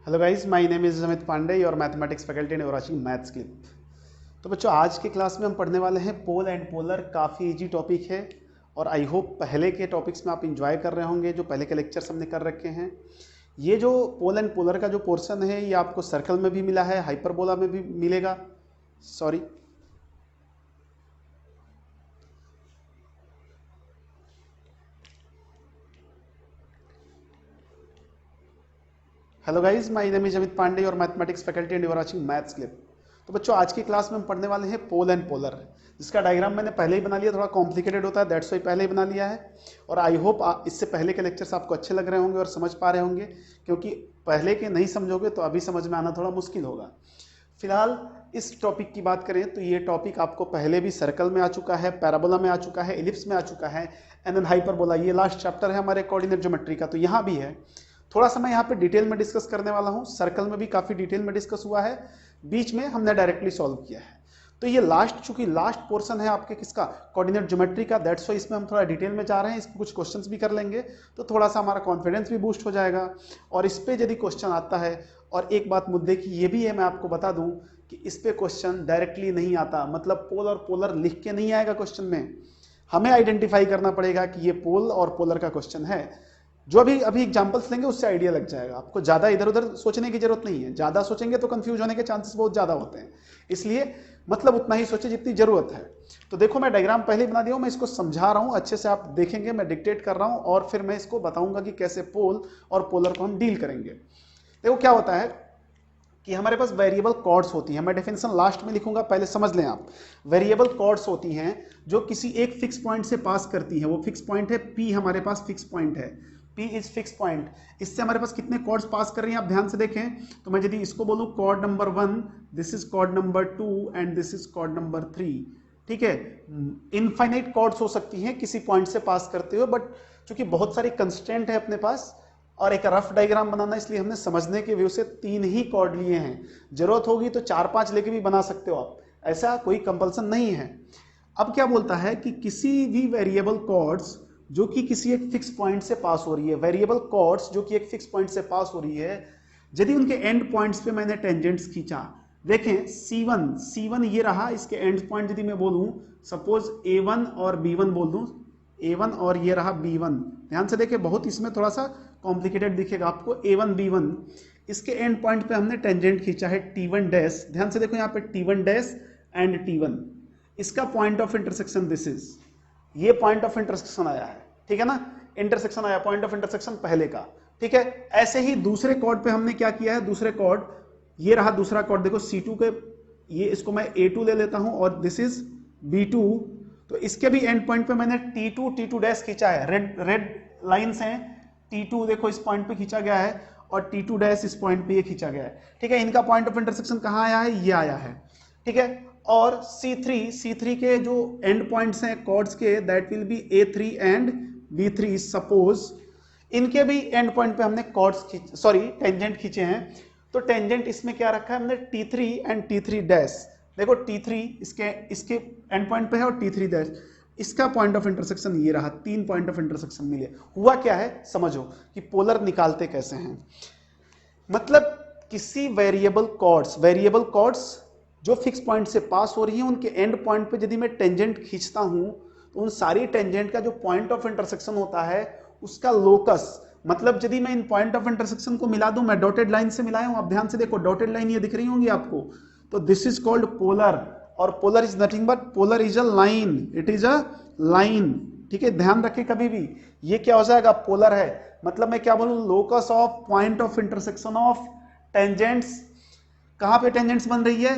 Hello guys, my name is Amit Pandey और mathematics faculty and watching maths clip. तो बच्चों, आज की क्लास में हम पढ़ने वाले हैं पोल एंड पोलर। काफ़ी इजी टॉपिक है और आई होप पहले के टॉपिक्स में आप इंजॉय कर रहे होंगे जो पहले के लेक्चर्स हमने कर रखे हैं। ये जो पोल एंड पोलर का जो पोर्शन है ये आपको सर्कल में भी मिला है, हाइपरबोला में भी मिलेगा। Sorry, hello guys, my name is Amit Pandey और mathematics faculty and you are watching maths clip. तो बच्चों, आज की क्लास में हम पढ़ने वाले हैं पोल एंड पोलर, जिसका डायग्राम मैंने पहले ही बना लिया। थोड़ा कॉम्प्लिकेटेड होता है, दैट्स वाई पहले ही बना लिया है। और आई होप इससे पहले के लेक्चर्स आपको अच्छे लग रहे होंगे और समझ पा रहे होंगे, क्योंकि पहले के नहीं समझोगे तो अभी समझ में आना थोड़ा मुश्किल होगा। फिलहाल इस टॉपिक की बात करें तो ये टॉपिक आपको पहले भी सर्कल में आ चुका है, पैराबोला में आ चुका है, एलिप्स में आ चुका है, एंड देन हाइपरबोला। ये लास्ट चैप्टर है हमारे कोऑर्डिनेट ज्योमेट्री का, तो यहाँ भी है। थोड़ा सा मैं यहाँ पे डिटेल में डिस्कस करने वाला हूँ। सर्कल में भी काफी डिटेल में डिस्कस हुआ है, बीच में हमने डायरेक्टली सॉल्व किया है। तो ये चूंकि लास्ट पोर्शन है आपके किसका, कोऑर्डिनेट ज्योमेट्री का, दैट्स वाई इसमें हम थोड़ा डिटेल में जा रहे हैं। इसमें कुछ क्वेश्चंस भी कर लेंगे तो थोड़ा सा हमारा कॉन्फिडेंस भी बूस्ट हो जाएगा। और इस पे यदि क्वेश्चन आता है, और एक बात मुद्दे की ये भी है, मैं आपको बता दूं कि इस पे क्वेश्चन डायरेक्टली नहीं आता, मतलब पोल और पोलर लिख के नहीं आएगा क्वेश्चन में। हमें आइडेंटिफाई करना पड़ेगा कि ये पोल और पोलर का क्वेश्चन है। जो अभी एग्जांपल्स लेंगे उससे आइडिया लग जाएगा आपको। ज्यादा इधर उधर सोचने की जरूरत नहीं है, ज्यादा सोचेंगे तो कंफ्यूज होने के चांसेस बहुत ज्यादा होते हैं। इसलिए मतलब उतना ही सोचे जितनी जरूरत है। तो देखो, मैं डायग्राम पहले ही बना दिया हूं, मैं इसको समझा रहा हूं अच्छे से, आप देखेंगे मैं डिक्टेट कर रहा हूं और फिर मैं इसको बताऊंगा कि कैसे पोल और पोलर को हम डील करेंगे। देखो क्या होता है कि हमारे पास वेरिएबल कॉर्ड्स होती हैं। मैं डेफिनेशन लास्ट में लिखूंगा, पहले समझ लें आप। वेरिएबल कॉर्ड्स होती हैं जो किसी एक फिक्स पॉइंट से पास करती हैं। वो फिक्स पॉइंट है P, हमारे पास फिक्स पॉइंट है, P इज फिक्स पॉइंट। इससे हमारे पास कितने कॉर्ड्स पास कर रही हैं आप ध्यान से देखें। तो मैं यदि इसको बोलूं chord number 1, this is chord number 2 and this is chord number 3, ठीक है। इनफाइनाइट कॉर्ड्स हो सकती हैं किसी पॉइंट से पास करते हुए, बट चूंकि बहुत सारी कंस्ट्रेंट है अपने पास और एक रफ डायग्राम बनाना, इसलिए हमने समझने के व्यू से 3 ही कॉर्ड लिए हैं। जरूरत होगी तो 4-5 लेके भी बना सकते हो आप, ऐसा कोई कंपल्सन नहीं है। अब क्या बोलता है कि किसी भी वेरिएबल कॉर्ड्स जो कि किसी एक फिक्स पॉइंट से पास हो रही है, वेरिएबल कॉर्ड्स जो कि एक फिक्स पॉइंट से पास हो रही है, यदि उनके एंड पॉइंट्स पे मैंने टेंजेंट्स खींचा, देखें C1 ये रहा, इसके एंड पॉइंट यदि मैं बोलूं, सपोज A1 और B1 बोल दूं, A1 और ये रहा B1। ध्यान से देखें, बहुत इसमें थोड़ा सा कॉम्प्लिकेटेड दिखेगा आपको। A1 B1, इसके एंड पॉइंट पे हमने टेंजेंट खींचा है T1 डैश। ध्यान से देखो यहाँ पे T1 डैश एंड T1, इसका point of intersection this is, ये पॉइंट ऑफ इंटरसेक्शन आया है, ठीक है ना। इंटरसेक्शन आया, पॉइंट ऑफ इंटरसेक्शन पहले का, ठीक है। ऐसे ही दूसरे कॉर्ड पे हमने क्या किया है, दूसरे कॉर्ड ये रहा, दूसरा कॉर्ड देखो C2 के, ये इसको मैं A2 ले लेता हूं और दिस इज B2। तो इसके भी एंड पॉइंट पे मैंने T2 डैश खींचा है, रेड लाइंस हैं। T2 देखो इस पॉइंट पे खींचा गया है और T2 डैश इस पॉइंट पे ये खींचा गया है, ठीक है। इनका पॉइंट ऑफ इंटरसेक्शन कहां आया है, ये आया है, ठीक है। और C3 के जो एंड पॉइंट्स हैं कॉर्ड्स के, that will be A3 and B3। Suppose इनके भी एंड पॉइंट पे हमने कॉर्ड्स टेंजेंट खींचे हैं। तो टेंजेंट इसमें क्या रखा है हमने, T3 एंड T3 डैश। देखो T3 इसके एंड पॉइंट पे है और T3 डैश इसका पॉइंट ऑफ इंटरसेक्शन ये रहा। 3 पॉइंट ऑफ इंटरसेक्शन मिले। हुआ क्या है समझो कि पोलर निकालते कैसे हैं। मतलब किसी वेरिएबल कॉर्ड्स जो फिक्स पॉइंट से पास हो रही है, उनके एंड पॉइंट पे यदि मैं टेंजेंट खींचता हूं तो उन सारी टेंजेंट का जो पॉइंट ऑफ इंटरसेक्शन होता है उसका लोकस, मतलब यदि मैं इन पॉइंट ऑफ इंटरसेक्शन को मिला दूं, मैं डॉटेड लाइन से मिलाया हूं, आप ध्यान से देखो डॉटेड लाइन ये दिख रही होंगी आपको। तो दिस इज कॉल्ड पोलर, और polar is nothing but polar is a line, it is a line, ठीक है। ध्यान रखें कभी भी ये क्या हो जाएगा, पोलर है। मतलब मैं क्या बोलूं, locus of point of intersection of tangents. कहां पे टेंजेंट्स बन रही है,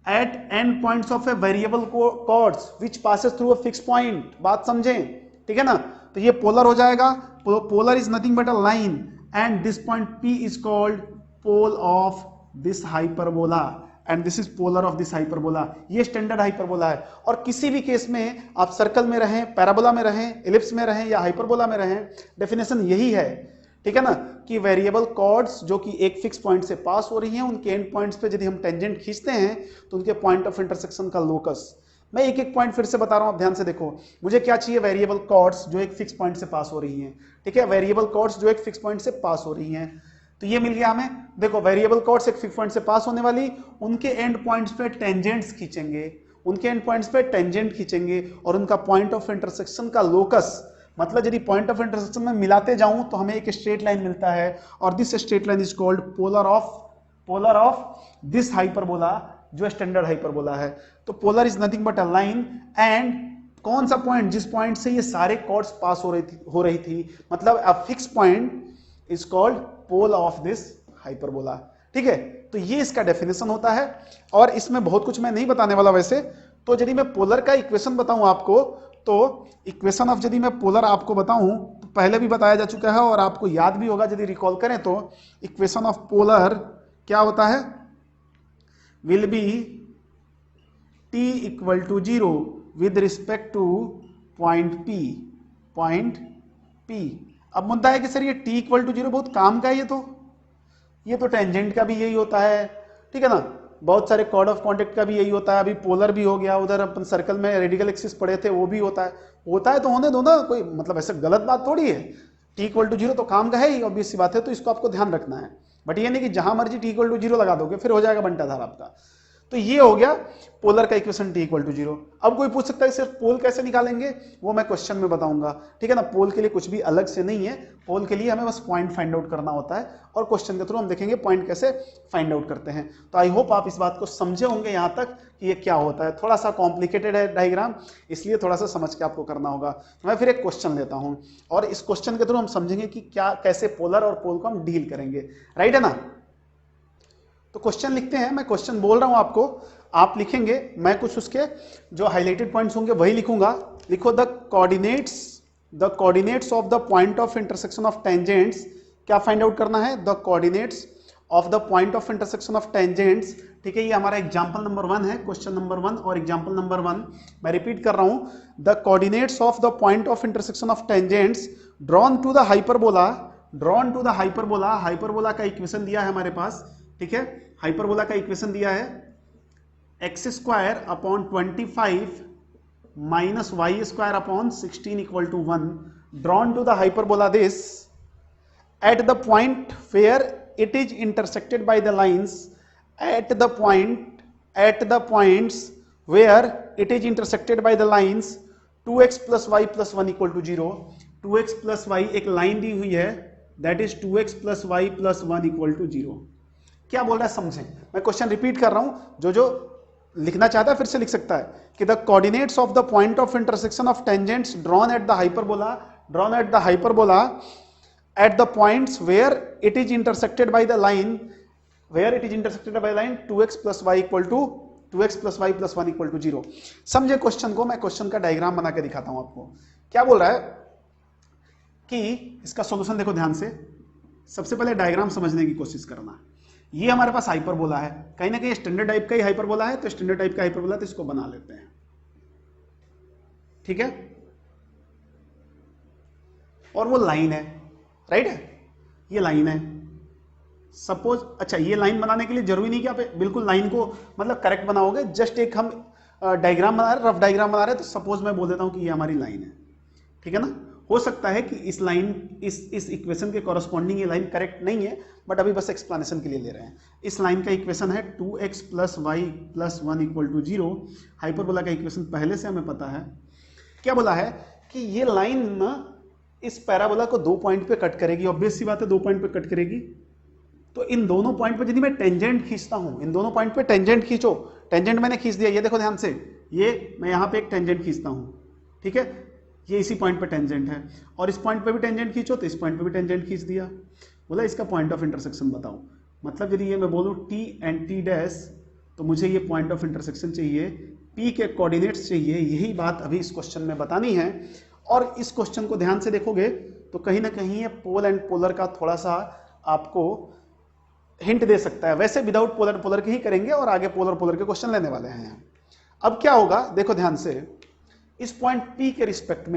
at end points of a variable chords which passes through a fix point. बात समझें, ठीक है ना। तो ये पोलर हो जाएगा। Polar is nothing but a line and this point P is called pole of this hyperbola and this is polar of this hyperbola. ये स्टैंडर्ड हाइपरबोला है। और किसी भी केस में आप सर्कल में रहें, पैराबोला में रहें, एलिप्स में रहें या हाइपरबोला में रहें, डेफिनेशन यही है, ठीक है ना, कि वेरिएबल कॉर्ड्स जो कि एक फिक्स पॉइंट से पास हो रही हैं, उनके एंड पॉइंट्स पे यदि हम टेंजेंट खींचते हैं तो उनके पॉइंट ऑफ इंटरसेक्शन का लोकस। मैं एक एक पॉइंट फिर से बता रहा हूं, आप ध्यान से देखो। मुझे क्या चाहिए, वेरिएबल कॉर्ड्स जो एक फिक्स पॉइंट से पास हो रही हैं, ठीक है। वेरिएबल कॉर्ड्स जो एक फिक्स पॉइंट से पास हो रही हैं, तो ये मिल गया हमें। देखो वेरिएबल कॉर्ड्स एक फिक्स पॉइंट से पास होने वाली, उनके एंड पॉइंट्स पे टेंजेंट्स खींचेंगे, उनके एंड पॉइंट्स पे टेंजेंट खींचेंगे और उनका पॉइंट ऑफ इंटरसेक्शन का लोकस, मतलब यदि पॉइंट ऑफ इंटरसेक्शन में मिलाते जाऊं तो हमें एक स्ट्रेट लाइन मिलता है और this straight line is called polar of this hyperbola, जो स्टैंडर्ड हाइपरबोला है। तो polar is nothing but a line and कौन सा पॉइंट, जिस पॉइंट से ये सारे कॉर्ड्स पास हो रही थी, मतलब a fix point is called pole of this hyperbola. ठीक है, तो ये इसका डेफिनेशन होता है और इसमें बहुत कुछ मैं नहीं बताने वाला वैसे। तो यदि मैं पोलर का इक्वेशन बताऊं आपको, तो इक्वेशन ऑफ यदि मैं पोलर आपको बताऊं तो पहले भी बताया जा चुका है और आपको याद भी होगा, यदि रिकॉल करें तो इक्वेशन ऑफ पोलर क्या होता है, will be t equal to 0 with respect to point P। अब मुद्दा है कि सर ये t इक्वल टू 0 बहुत काम का है, ये तो टेंजेंट का भी यही होता है, ठीक है ना, बहुत सारे कॉर्ड ऑफ कॉन्टेक्ट का भी यही होता है, अभी पोलर भी हो गया, उधर अपन सर्कल में रेडिकल एक्सिस पढ़े थे वो भी होता है तो होने दो ना, कोई मतलब ऐसे गलत बात थोड़ी है। t इक्वल टू 0 तो काम का है ही, ऑब्वियस सी बात है, तो इसको आपको ध्यान रखना है। बट ये नहीं कि जहां मर्जी t इक्वल टू 0 लगा दोगे फिर हो जाएगा बंटाधार आपका। तो ये हो गया पोलर का इक्वेशन t इक्वल टू 0। अब कोई पूछ सकता है सिर्फ पोल कैसे निकालेंगे, वो मैं क्वेश्चन में बताऊंगा, ठीक है ना। पोल के लिए कुछ भी अलग से नहीं है, पोल के लिए हमें बस पॉइंट फाइंड आउट करना होता है और क्वेश्चन के थ्रू हम देखेंगे पॉइंट कैसे फाइंड आउट करते हैं। तो आई होप आप इस बात को समझे होंगे यहाँ तक कि ये क्या होता है। थोड़ा सा कॉम्प्लिकेटेड है डायग्राम, इसलिए थोड़ा सा समझ के आपको करना होगा। तो मैं फिर एक क्वेश्चन लेता हूँ और इस क्वेश्चन के थ्रू हम समझेंगे कि क्या कैसे पोलर और पोल को हम डील करेंगे, राइट है ना। तो क्वेश्चन लिखते हैं, मैं क्वेश्चन बोल रहा हूं आपको, आप लिखेंगे, मैं कुछ उसके जो हाइलाइटेड पॉइंट्स होंगे वही लिखूंगा। लिखो the coordinates of the point of intersection of tangents. क्या फाइंड आउट करना है, the coordinates of the point of intersection of tangents. ठीक है, ये हमारा एग्जांपल नंबर 1 है, क्वेश्चन नंबर 1 और एग्जांपल नंबर 1 मैं रिपीट कर रहा हूं। The coordinates of the point of intersection of tangents drawn to the hyperbola. Hyperbola का इक्वेशन दिया है हमारे पास, ठीक है, हाइपरबोला का इक्वेशन दिया है x square upon 25 minus y square upon 16 equal to 1 drawn to the hyperbola this at the point where it is intersected by the lines at the points where it is intersected by the lines 2x plus y plus 1 equal to 0। 2x plus y एक लाइन दी हुई है, that is 2x plus y plus 1 equal to 0। क्या बोल रहा है समझें, मैं क्वेश्चन रिपीट कर रहा हूं, जो लिखना चाहता है फिर से लिख सकता है कि the coordinates of the point of intersection of tangents drawn at the hyperbola at the points where it is intersected by the line 2x plus y equal to 2x plus y plus 1 equal to 0। समझे question को, मैं question का diagram बना के दिखाता हूं आपको। क्या बोल रहा है कि इसका सॉल्यूशन देखो ध्यान से, सबसे पहले डायग्राम समझने की कोशिश करना। ये हमारे पास हाइपरबोला है, कहीं ना कहीं स्टैंडर्ड टाइप का ही हाइपरबोला है, तो स्टैंडर्ड टाइप का हाइपरबोला तो इसको बना लेते हैं, ठीक है। और वो लाइन है, राइट है, ये लाइन है सपोज। अच्छा, ये लाइन बनाने के लिए जरूरी नहीं कि आप बिल्कुल लाइन को मतलब करेक्ट बनाओगे, जस्ट एक हम डायग्राम बना रहे, रफ डायग्राम बना रहे, तो सपोज मैं बोल देता हूं कि ये हमारी लाइन है, ठीक है ना। हो सकता है कि इस लाइन इस इक्वेशन के कॉरस्पॉन्डिंग ये लाइन करेक्ट नहीं है, बट अभी बस एक्सप्लेनेशन के लिए ले रहे हैं। इस लाइन का इक्वेशन है 2x plus y plus 1 equal to 0। Hyperbola का इक्वेशन पहले से हमें पता है। क्या बोला है कि ये लाइन ना इस पैराबोला को 2 पॉइंट पे कट करेगी, ऑब्वियस सी बात है 2 पॉइंट पे कट करेगी। तो इन दोनों पॉइंट पे यदि मैं टेंजेंट खींचता हूं, इन दोनों पॉइंट पे टेंजेंट खींचो, टेंजेंट मैंने खींच दिया, ये देखो ध्यान से, ये मैं यहां पे एक टेंजेंट खींचता हूं, ठीक है, ये इसी पॉइंट पे टेंजेंट है, और इस पॉइंट पे भी टेंजेंट खींचो तो इस पॉइंट पे भी टेंजेंट खींच दिया। बोला इसका पॉइंट ऑफ इंटरसेक्शन बताओ, मतलब यदि ये मैं बोलूं t एंड t डैश, तो मुझे ये पॉइंट ऑफ इंटरसेक्शन चाहिए, p के कोऑर्डिनेट्स चाहिए। यही बात अभी इस क्वेश्चन में बतानी है, और इस क्वेश्चन को ध्यान से देखोगे तो कहीं ना कहीं ये पोल एंड पोलर का थोड़ा सा आपको हिंट दे सकता है। वैसे विदाउट पोलर पोलर के ही करेंगे और आगे पोलर पोलर के क्वेश्चन लेने वाले हैं। अब क्या होगा देखो ध्यान से, इस पॉइंट P के रिस्पेक्ट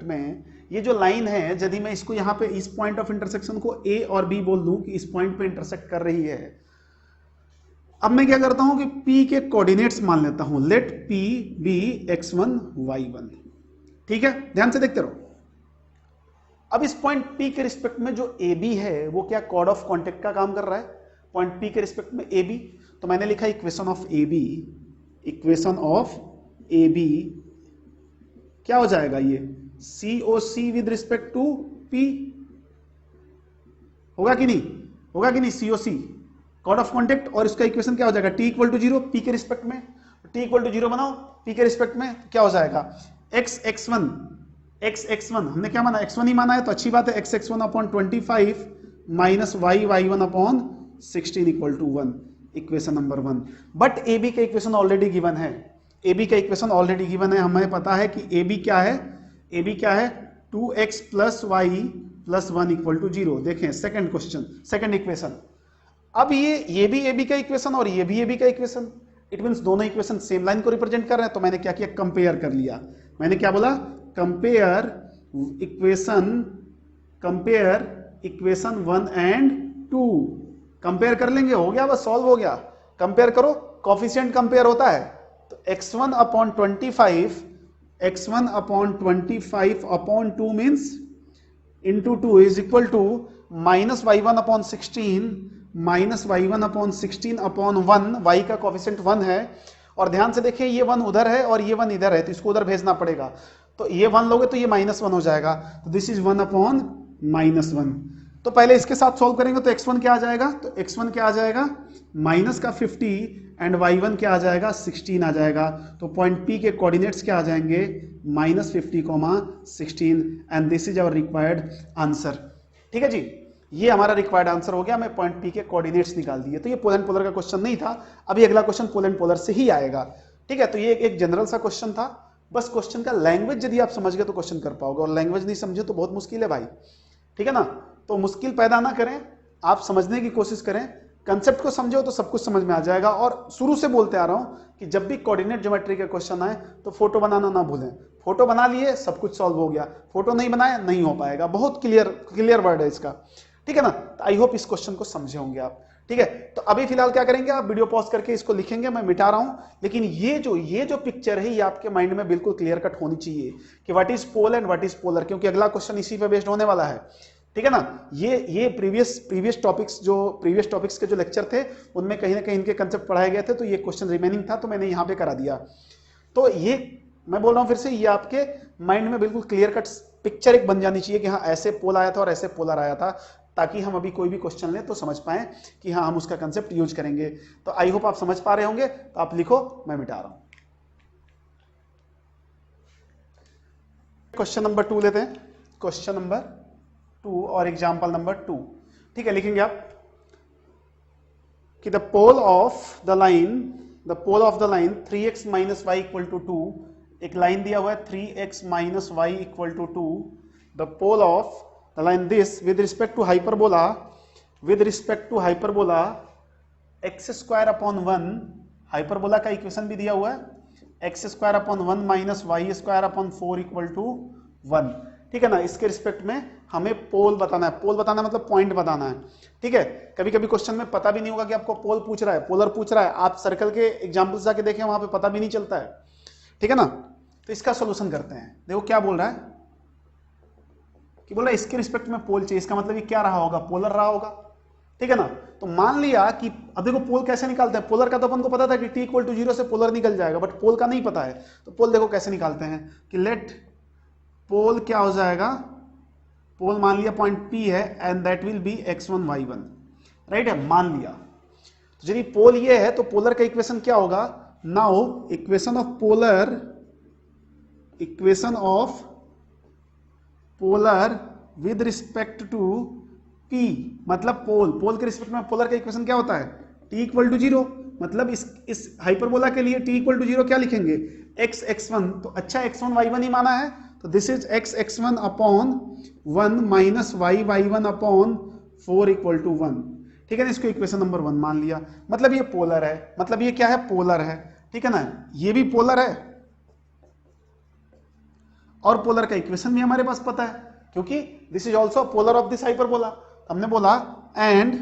में ये जो लाइन है, यदि मैं इसको यहाँ पे इस पॉइंट ऑफ इंटरसेक्शन को A और B बोल दूं कि इस पॉइंट पे इंटरसेक्ट कर रही है। अब मैं क्या करता हूं कि P के कोऑर्डिनेट्स मान लेता हूं, late P B x1 y1, ठीक है, ध्यान से देखते रहो। अब इस पॉइंट P के रिस्पेक्ट में जो AB है वो क्या कॉर्ड ऑफ कॉन्टेक्ट का काम कर रहा है, पॉइंट P के रिस्पेक्ट में AB, तो मैंने लिखा equation of AB, equation of AB क्या हो जाएगा, ये COC with respect to P, होगा कि नहीं, होगा कि नहीं, COC कॉर्ड ऑफ कॉन्टेक्ट, और इसका इक्वेशन क्या हो जाएगा, T इक्वल टू 0 P के रिस्पेक्ट में, T इक्वल टू 0 बनाओ P के रिस्पेक्ट में, क्या हो जाएगा x हमने क्या माना, x1 ही माना है, तो अच्छी बात है, x1 upon 25 minus y1 upon 16 equal to 1, equation number 1। But AB का इक्वेशन ऑलरेडी गिवन है, AB का इक्वेशन ऑलरेडी गिवन है, हमें पता है कि AB क्या है, AB क्या है 2x plus y plus 1 equal to 0। देखें सेकंड क्वेश्चन, सेकंड इक्वेशन, अब ये भी AB का इक्वेशन और ये भी AB का इक्वेशन, इट मींस दोनों इक्वेशन सेम लाइन को रिप्रेजेंट कर रहे हैं, तो मैंने क्या किया, कंपेयर कर लिया, मैंने क्या बोला, कंपेयर इक्वेशन 1 एंड 2, कंपेयर कर लेंगे, हो गया, बस सॉल्व हो गया, कंपेयर करो, कोफिशिएंट कंपेयर होता है, तो x1 upon 25 upon 2 means into 2 is equal to minus y1 upon 16 minus y1 upon 16 upon 1, y का कोफिशिएंट 1 है, और ध्यान से देखिए ये 1 उधर है और ये 1 इधर है, तो इसको उधर भेजना पड़ेगा, तो ये 1 लोगे तो ये -1 हो जाएगा, तो दिस इज 1 अपॉन -1। तो पहले इसके साथ सॉल्व करेंगे तो x1 क्या आ जाएगा, तो x1 क्या आ जाएगा, माइनस का 50 एंड y1 क्या आ जाएगा, 16 आ जाएगा, तो पॉइंट P के कोऑर्डिनेट्स क्या आ जाएंगे, -50, 16, and this is our required answer. ठीक है जी, ये हमारा रिक्वायर्ड आंसर हो गया, मैं पॉइंट P के कोऑर्डिनेट्स निकाल दिए। तो ये पोल एंड पोलर का क्वेश्चन नहीं था, अभी अगला क्वेश्चन पोल एंड पोलर से ही आएगा। ठीक है, तो ये एक जनरल सा क्वेश्चन था, बस क्वेश्चन का लैंग्वेज यदि आप समझ गए तो क्वेश्चन कर पाओगे, और लैंग्वेज नहीं समझे तो बहुत मुश्किल है भाई। ठीक है ना, तो मुश्किल पैदा ना करें, आप समझने की कोशिश करें, कंसेप्ट को समझो तो सब कुछ समझ में आ जाएगा। और शुरू से बोलते आ रहा हूं कि जब भी कोऑर्डिनेट ज्योमेट्री के क्वेश्चन आए तो फोटो बनाना ना भूलें, फोटो बना लिए सब कुछ सॉल्व हो गया, फोटो नहीं बनाए नहीं हो पाएगा, बहुत क्लियर वर्ड है इसका। ठीक है ना, तो आई होप इस क्वेश्चन को समझे होंगे आप। ठीक है, तो अभी फिलहाल क्या करेंगे, आप वीडियो पॉज करके इसको लिखेंगे, मैं मिटा रहा हूं, लेकिन ये जो पिक्चर है ये आपके माइंड में बिल्कुल क्लियर कट होनी चाहिए कि what is pole and what is polar, क्योंकि अगला क्वेश्चन इसी पे बेस्ड होने वाला है। ठीक है ना, ये प्रीवियस टॉपिक्स के जो लेक्चर थे उनमें कहीं ना कहीं इनके कंसेप्ट पढ़ाए गए थे, तो ये क्वेश्चन रिमेनिंग था तो मैंने यहाँ पे करा दिया। तो ये मैं बोल रहा हूँ फिर से, ये आपके माइंड में बिल्कुल क्लियर कट पिक्चर एक बन जानी चाहिए कि हाँ ऐसे पोल आया था और ऐसे पोलर आया था, ताकि हम अभी कोई भी क्वेश्चन लें तो समझ पाएं कि हाँ हम उसका कंसेप्ट यूज करेंगे। तो आई होप आप समझ पा रहे होंगे, तो आप लिखो, मैं मिटा रहा हूं। क्वेश्चन नंबर 2 लेते हैं, क्वेश्चन नंबर 2 और एग्जाम्पल नंबर 2। ठीक है, लिखेंगे आप कि the pole of the line 3x minus y equal to 2, एक लाइन दिया हुआ है 3x minus y equal to 2, the pole of the line this with respect to hyperbola x square upon 1, हाइपरबोला का इक्वेशन भी दिया हुआ है x square upon 1 minus y square upon 4 equal to 1। ठीक है ना, इसके रिस्पेक्ट में हमें पोल बताना है, पोल बताना मतलब पॉइंट बताना है। ठीक है, कभी कभी क्वेश्चन में पता भी नहीं होगा कि आपको पोल पूछ रहा है, पोलर पूछ रहा है, आप सर्कल के एग्जाम्पल्स जाके देखें, वहां पे पता भी नहीं चलता है। ठीक है ना, तो इसका सोल्यूशन करते हैं। देखो क्या बोल रहा है कि बोला इसके रिस्पेक्ट में पोल चाहिए, इसका मतलब ये क्या रहा होगा, पोलर रहा होगा। ठीक है ना, तो मान लिया कि अब देखो पोल कैसे निकालते हैं, पोलर का तो अपन को पता था कि t इक्वल टू 0 से पोलर निकल जाएगा, बट पोल का नहीं पता है, तो पोल देखो कैसे निकालते हैं कि लेट पोल क्या हो जाएगा, पोल मान लिया पॉइंट P है and that will be x1 y1, right है, मान लिया। तो यदि पोल ये है तो पोलर का इक्वेशन क्या होगा, now equation of polar with respect to P, मतलब पोल के रिस्पेक्ट में पोलर का इक्वेशन क्या होता है, t इक्वल टू 0, मतलब इस हाइपरबोला के लिए t इक्वल टू 0 क्या लिखेंगे, x x1, तो अच्छा x1 y1 ही माना है, तो this is x x1 upon 1 minus y y1 upon 4 equal to 1। ठीक है ना, इसको इक्वेशन नंबर 1 मान लिया, मतलब ये पोलर है, मतलब ये क्या है, पोलर है। ठीक है ना, ये भी पोलर है और पोलर का इक्वेशन भी हमारे पास पता है, क्योंकि this is also polar of this hyperbola. हमने बोला and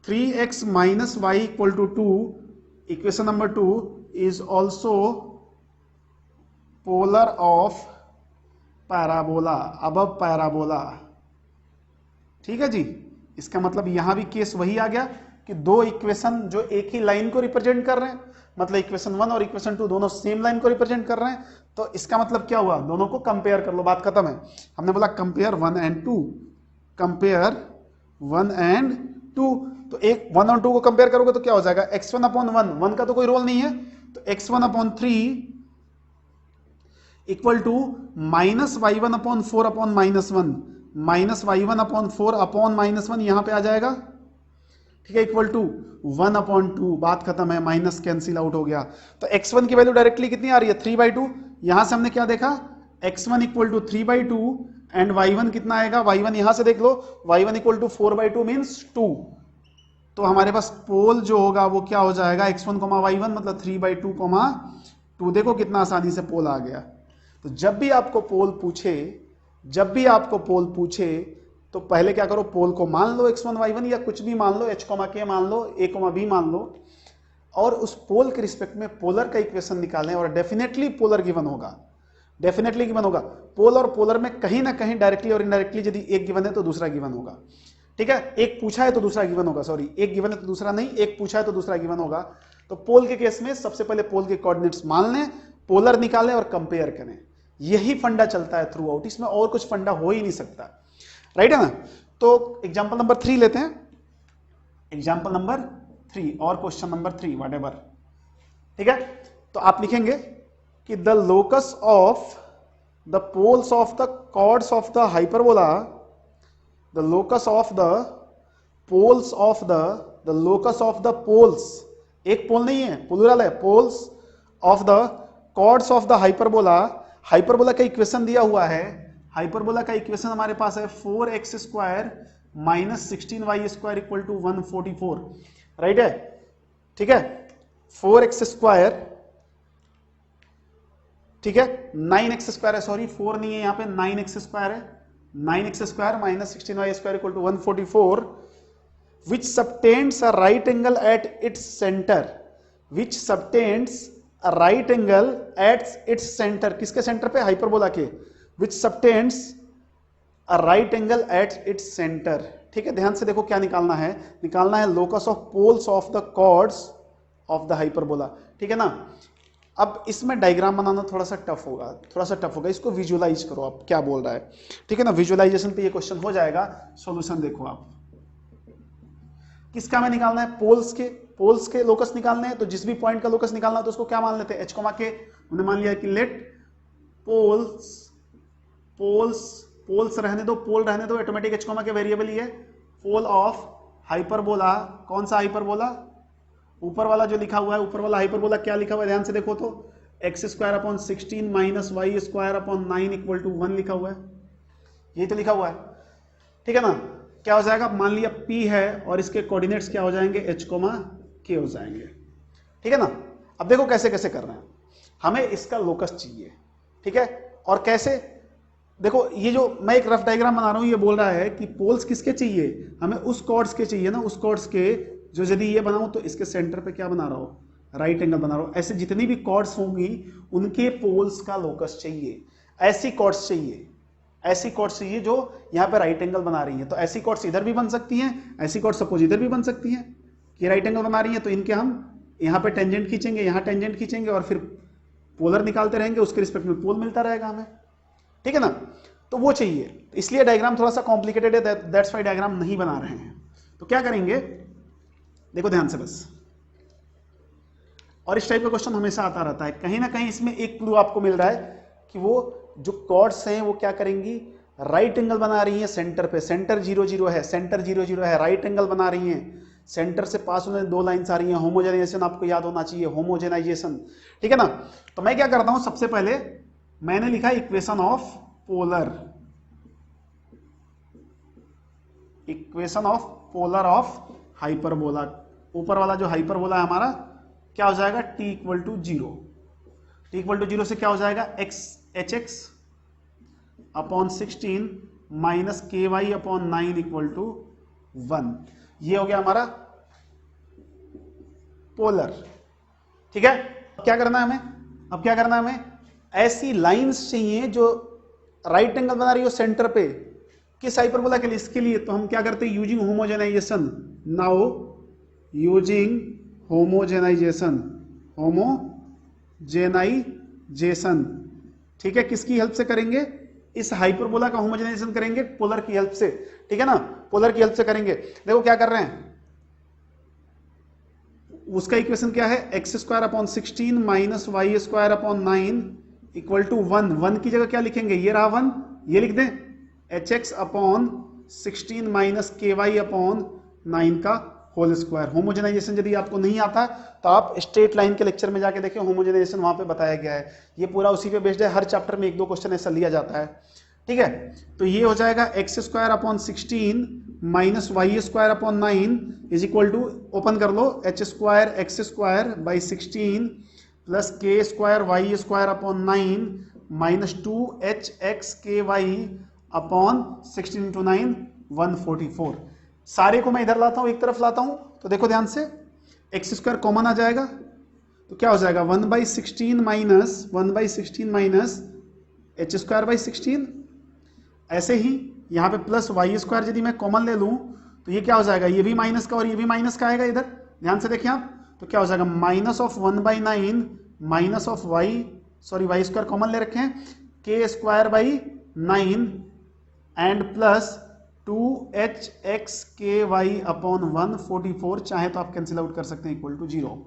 3x minus y equal to 2, equation number 2 is also polar of parabola, above parabola. ठीक है जी, इसका मतलब यहां भी केस वही आ गया कि दो इक्वेशन जो एक ही लाइन को रिप्रेजेंट कर रहे हैं, मतलब इक्वेशन 1 और इक्वेशन 2 दोनों सेम लाइन को रिप्रेजेंट कर रहे हैं, तो इसका मतलब क्या हुआ, दोनों को कंपेयर कर लो, बात खत्म है। हमने बोला कंपेयर 1 एंड 2, कंपेयर 1 एंड 2, तो एक 1 और 2 को कंपेयर करोगे तो क्या हो जाएगा, x1 अपॉन 1 का तो कोई रोल नहीं है, तो x1 upon 3 equal to minus y1 upon 4 upon minus 1, minus y1 upon 4 upon minus 1 यहां पे आ जाएगा। ठीक है, इक्वल टू 1 अपॉन 2, बात खत्म है, माइनस कैंसिल आउट हो गया। तो x1 की वैल्यू डायरेक्टली कितनी आ रही है, 3/2। यहां से हमने क्या देखा, x1 equal to 3/2 and y1 कितना आएगा, y1 यहां से देख लो, y1 इक्वल टू 4/2 मीन्स 2। तो हमारे पास पोल जो होगा वो क्या हो जाएगा, x1, y1 मतलब 3/2, 2। देखो कितना आसानी से पोल आ गया। तो जब भी आपको पोल पूछे तो पहले क्या करो, पोल को मान लो x1 y1 या कुछ भी मान लो, h k मान लो, a b मान लो, और उस पोल के रिस्पेक्ट में पोलर का इक्वेशन निकालें और डेफिनेटली पोलर गिवन होगा, पोल और पोलर में कहीं ना कहीं डायरेक्टली और इनडायरेक्टली यदि एक गिवन है तो दूसरा गिवन होगा। ठीक है, एक पूछा है तो दूसरा गिवन होगा, सॉरी एक गिवन है तो दूसरा नहीं, एक पूछा है तो दूसरा गिवन होगा। तो पोल के केस में सबसे पहले पोल के कोऑर्डिनेट्स मान लें, पोलर निकालें और कंपेयर करें, यही फंडा चलता है थ्रू आउट, इसमें और कुछ फंडा हो ही नहीं सकता, राइट है ना। तो एग्जांपल नंबर 3 लेते हैं, एग्जांपल नंबर 3 और क्वेश्चन नंबर 3 व्हाटएवर। ठीक है, तो आप लिखेंगे कि the locus of the poles of the chords of the hyperbola, the locus of the poles of the locus of the poles, एक पोल नहीं है, प्लूरल है, poles of the chords of the hyperbola, hyperbola का equation दिया हुआ है, hyperbola का equation हमारे पास है 4x square minus 16y square equal to 144, right है। ठीक है, 4x स्क्वायर, ठीक है, 9x स्क्वायर है, सॉरी 4 नहीं है यहाँ पे, 9x स्क्वायर है, 9x square minus 16y square equal to 144, which subtends a right angle at its center, which subtends a right angle at its center, किसके सेंटर पे, हाइपरबोला के, which subtends a right angle at its center। ठीक है, ध्यान से देखो क्या निकालना है, locus of poles of the chords of the hyperbola। ठीक है ना। अब इसमें डायग्राम बनाना थोड़ा सा टफ होगा, इसको विजुअलाइज करो आप क्या बोल रहा है। ठीक है ना, विजुअलाइजेशन पे ये क्वेश्चन हो जाएगा, सॉल्यूशन देखो आप। किसका में निकालना है, पोल्स के लोकस निकालने हैं, तो जिस भी पॉइंट का लोकस निकालना है तो उसको क्या मान लेते हैं, h के। उन्हें मान लिया कि लेट पोल्स रहने दो, पोल रहने दो, ऑटोमेटिक h के वेरिएबल ही है, पोल ऑफ हाइपरबोला, कौन सा हाइपरबोला, ऊपर वाला जो लिखा हुआ है, ऊपर वाला हाइपरबोला क्या लिखा हुआ है, ध्यान से देखो तो, x square upon 16 minus y square upon 9 equal to 1 लिखा हुआ है, ये तो लिखा हुआ है। ठीक है ना, क्या हो जाएगा, मान लिया p है और इसके कोऑर्डिनेट्स क्या हो जाएंगे, h, k हो जाएंगे। ठीक है ना। अब देखो कैसे कैसे कर रहे हैं, हमें इसका लोकस चाहिए। ठीक है, और कैसे, देखो ये जो मैं एक रफ डायग्राम बना रहा हूं, ये बोल रहा है कि पोल्स किसके चाहिए, हमें उस कॉर्ड्स के चाहिए ना, उस कॉर्ड्स के जो यदि ये बनाऊं तो इसके सेंटर पे क्या बना रहा हो, राइट एंगल बना रहा हो। ऐसे जितनी भी कॉर्ड्स होंगी उनके पोल्स का लोकस चाहिए, ऐसी कॉर्ड्स चाहिए जो यहाँ पे राइट एंगल बना रही हैं। तो ऐसी कॉर्ड्स इधर भी बन सकती हैं, ऐसी कॉर्ड्स सपोज इधर भी बन सकती हैं कि राइट एंगल बना रही हैं, तो इनके हम यहाँ पे टेंजेंट खींचेंगे, यहाँ टेंजेंट खींचेंगे और फिर पोलर निकालते रहेंगे, उसके रिस्पेक्ट में पोल मिलता रहेगा हमें। ठीक है ना, तो वो चाहिए, इसलिए डायग्राम थोड़ा सा कॉम्प्लिकेटेड है, दैट्स व्हाई डायग्राम नहीं बना रहे हैं। तो क्या करेंगे, देखो ध्यान से बस, और इस टाइप का क्वेश्चन हमेशा आता रहता है, कहीं ना कहीं इसमें एक क्लू आपको मिल रहा है कि वो जो कॉर्ड्स हैं वो क्या करेंगी, राइट एंगल बना रही हैं सेंटर पे, सेंटर 0 0 है, सेंटर 0 0 है, राइट एंगल बना रही हैं, सेंटर से पास होने दो लाइन्स आ रही हैं, होमोजेनाइजेशन आपको याद होना चाहिए, होमोजेनाइजेशन। ठीक है ना, तो मैं क्या करता हूं, सबसे पहले मैंने लिखा equation of polar of hyperbola. ऊपर वाला जो हाइपरबोला है हमारा क्या हो जाएगा, t इक्वल टू 0 से क्या हो जाएगा, एच एक्स अपॉन 16 माइनस के वाई अपॉन 9 इक्वल टू 1। ये हो गया हमारा पोलर। ठीक है, अब क्या करना है हमें, ऐसी लाइंस चाहिए जो राइट एंगल बना रही हो सेंटर पे, किस हाइपरबोला के लिए? इसके लिए तो हम क्या करते हैं, using homogenisation. Now using homogenisation, homogenisation, ठीक है, किसकी हेल्प से करेंगे? इस हाइपरबोला का होमोजेनाइजेशन करेंगे पोलर की हेल्प से, ठीक है ना, पोलर की हेल्प से करेंगे। देखो क्या कर रहे हैं, उसका इक्वेशन क्या है, x square upon 16 minus y square upon 9 equal to 1। 1 की जगह क्या लिखेंगे, ये रहा 1, ये लिख दें, एच एक्स अपॉन 16 माइनस के वाई अपॉन 9 का होल स्क्वायर। होमोजेनाइजेशन यदि आपको नहीं आता तो आप स्ट्रेट लाइन के लेक्चर में जाके देखें, होमोजेनाइजेशन वहां पे बताया गया है, ये पूरा उसी पे बेस्ड है, हर चैप्टर में 1-2 क्वेश्चन ऐसा लिया जाता है, ठीक है। तो ये हो जाएगा x square upon 16 minus y square upon 9 is equal to, open कर लो, h square x square by 16 plus k square y square upon 9 minus 2hx k Y upon 16 into 9 144। सारे को मैं इधर लाता हूं, एक तरफ लाता हूं, तो देखो ध्यान से, एक्स स्क्वायर कॉमन आ जाएगा तो क्या हो जाएगा 1/16 माइनस एच स्क्वायर बाई 16। ऐसे ही यहाँ पे प्लस वाई स्क्वायर यदि मैं कॉमन ले लूं तो ये क्या हो जाएगा, ये भी माइनस का और ये भी माइनस का आएगा इधर, ध्यान से देखिए आप, तो क्या हो जाएगा minus of 1/9 minus of y, sorry y square common ले रखे हैं, के square by 9 and plus 2hx k Y upon 144, चाहे तो आप कैंसिल आउट कर सकते हैं, इक्वल टू 0।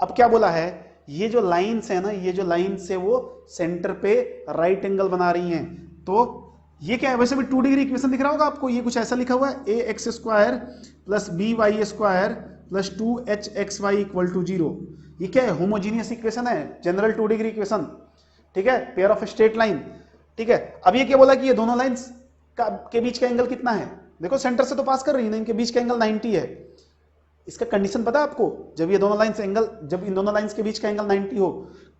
अब क्या बोला है, ये जो लाइन्स है ना, ये जो लाइन्स है वो सेंटर पे राइट एंगल बना रही हैं, तो ये क्या है, वैसे भी 2 डिग्री इक्वेशन दिख रहा होगा आपको, ये कुछ ऐसा लिखा हुआ है, a x square plus b y square plus 2hxy equal to 0। ये क्या है, होमोजीनियस इक्वेशन है, जनरल 2 डिग्री इक्वेशन, ठीक है, पेयर ऑफ स्ट्रेट लाइन, ठीक है। अब ये क्या बोला कि ये दोनों लाइंस के बीच का एंगल कितना है, देखो सेंटर से तो पास कर रही है ना, इनके बीच का एंगल 90 है। इसका कंडीशन पता है आपको, जब ये दोनों लाइंस एंगल, जब इन दोनों लाइंस के बीच का एंगल 90 हो,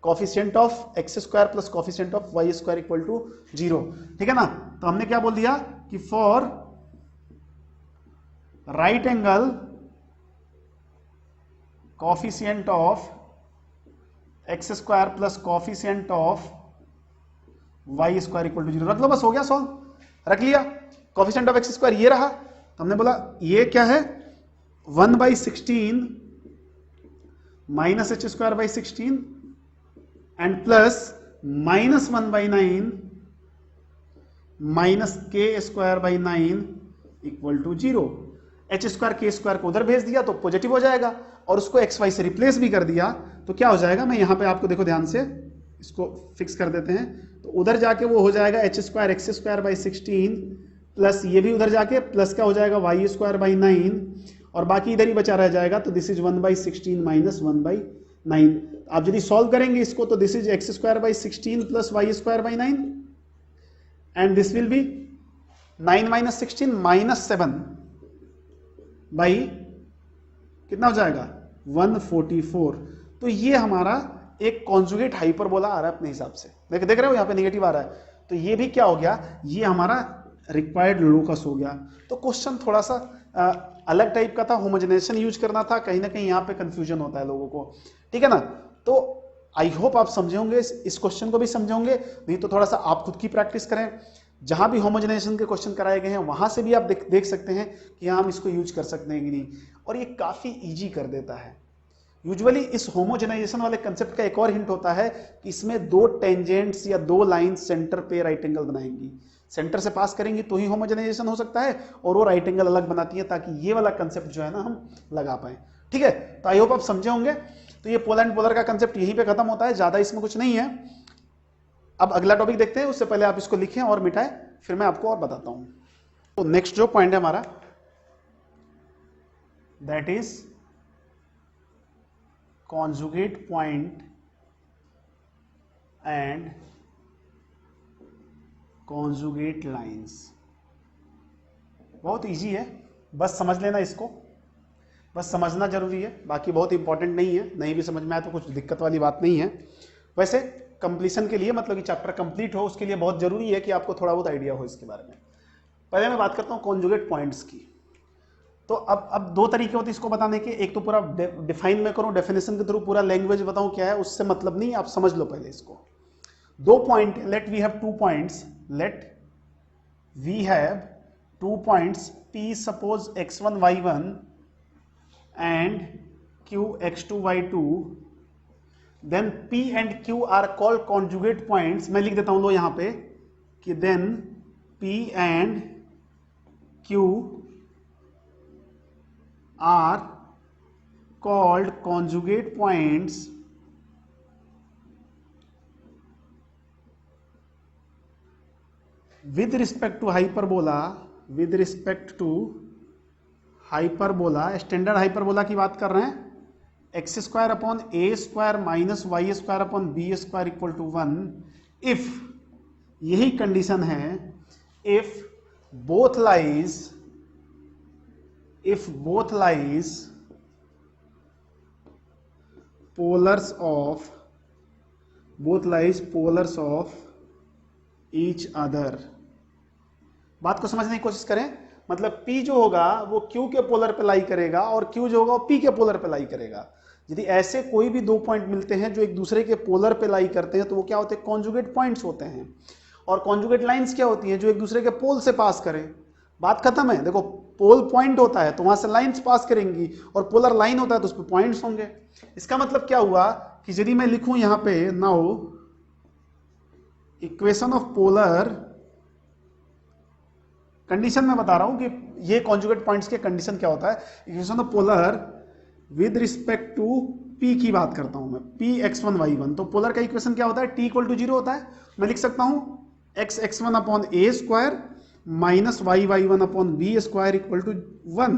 coefficient of x square plus coefficient of y square equal to 0, ठीक है ना। तो हमने क्या बोल दिया कि for right angle coefficient of x square plus coefficient of y square equal to 0, रख लो बस, हो गया सॉल्व, रख लिया। कोफिशिएंट ऑफ एक्स स्क्वायर ये रहा, तो हमने बोला ये क्या है 1/16 minus h square by 16 and plus minus 1/9 minus k square by 9 equal to 0। H square k square को उधर भेज दिया तो पॉजिटिव हो जाएगा, और उसको एक्स वाई से रिप्लेस भी कर दिया तो क्या हो जाएगा, मैं यहां पे आपको देखो ध्यान से इसको फिक्स कर देते हैं, तो उधर जाके वो हो जाएगा H square x square by 16 plus ये भी उधर जाके प्लस का हो जाएगा वाई स्क्वायर बाई 9, और बाकी इधर ही बचा रह जाएगा, तो दिस इज 1/16 माइनस 1/9। आप यदि सॉल्व करेंगे इसको तो this is x square by 16 plus y square by 9 and this will be 9 minus 16 minus 7 by कितना हो जाएगा 144। तो ये हमारा एक कॉन्जुगेट हाइपरबोला आ रहा है अपने हिसाब से, देख रहे हो यहाँ पे नेगेटिव आ रहा है, तो ये भी क्या हो गया, ये हमारा रिक्वायर्ड लोकस हो गया। तो क्वेश्चन थोड़ा सा अलग टाइप का था, होमोजेनाइजेशन यूज करना था, कहीं ना कहीं यहाँ पे कंफ्यूजन होता है लोगों को, ठीक है ना। तो आई होप आप समझे होंगे, इस क्वेश्चन को भी समझे होंगे, नहीं तो थोड़ा सा आप खुद की प्रैक्टिस करें, जहां भी होमोजेनाइजेशन के क्वेश्चन कराए गए हैं वहां से भी आप देख सकते हैं कि हम इसको यूज कर सकते हैं कि नहीं, और ये काफी इजी कर देता है। यूजुअली इस होमोजेनाइजेशन वाले कंसेप्ट का एक और हिंट होता है कि इसमें 2 टेंजेंट्स या 2 लाइंस सेंटर पे राइट एंगल बनाएंगी, सेंटर से पास करेंगी तो ही होमोजेनाइजेशन हो सकता है, और वो राइट एंगल अलग बनाती है, ताकि ये वाला कंसेप्ट जो है ना हम लगा पाए, ठीक है। तो आई होप आप समझे होंगे। तो ये पोलर एंड पोलर का कंसेप्ट यहीं पे खत्म होता है, ज्यादा इसमें कुछ नहीं है। अब अगला टॉपिक देखते हैं, उससे पहले आप इसको लिखें और मिटाएं, फिर मैं आपको और बताता हूं। तो नेक्स्ट जो पॉइंट है हमारा, that is conjugate point and conjugate lines। बहुत इजी है, बस समझ लेना इसको, बस समझना जरूरी है, बाकी बहुत इंपॉर्टेंट नहीं है, नहीं भी समझ में आए तो कुछ दिक्कत वाली बात नहीं है। वैसे कंप्लीशन के लिए, मतलब कि चैप्टर कंप्लीट हो, उसके लिए बहुत जरूरी है कि आपको थोड़ा बहुत आइडिया हो इसके बारे में। पहले मैं बात करता हूँ कॉन्जुगेट पॉइंट्स की। तो अब 2 तरीके होते हैं इसको बताने के, एक तो पूरा डिफाइन मैं करूं, डेफिनेशन के थ्रू पूरा लैंग्वेज बताऊं क्या है, उससे मतलब नहीं, आप समझ लो पहले इसको। 2 point, let we have 2 points, let we have 2 points P suppose x1 y1 and Q x2 y2, then P and Q are called conjugate points. मैं लिख देता हूं लो यहां पे कि then P and Q are called conjugate points with respect to hyperbola, with respect to hyperbola, standard hyperbola की बात कर रहे हैं, x square upon A square minus y square upon b square equal to 1, if, यही condition है, if both lies polars of each other. बात को समझने की कोशिश करें, मतलब P जो होगा वो Q के पोलर पे लाई करेगा और Q जो होगा वो P के पोलर पे लाई करेगा. यदि ऐसे कोई भी दो पॉइंट मिलते हैं जो एक दूसरे के पोलर पे लाई करते हैं तो वो क्या होते हैं? कॉन्जुगेट पॉइंट्स होते हैं. और कॉन्जुगेट लाइंस क्या होती हैं? जो एक दूसरे के पोल से पास करें. बात खत्म है. देखो, पोल पॉइंट होता है तो वहां से लाइंस पास करेंगी और पोलर लाइन होता है तो उस पर पॉइंट्स होंगे. इसका मतलब क्या हुआ कि यदि मैं लिखूं यहां पे now equation of polar, condition में बता रहा हूं कि ये कॉन्जुगेट पॉइंट्स के कंडीशन क्या होता है. Equation of polar with respect to P की बात करता हूं मैं, P x1 y1, तो पोलर का इक्वेशन क्या होता है? T इक्वल टू 0 होता है. मैं लिख सकता हूं x x1 अपॉन ए square minus y y1 upon b square equal to 1.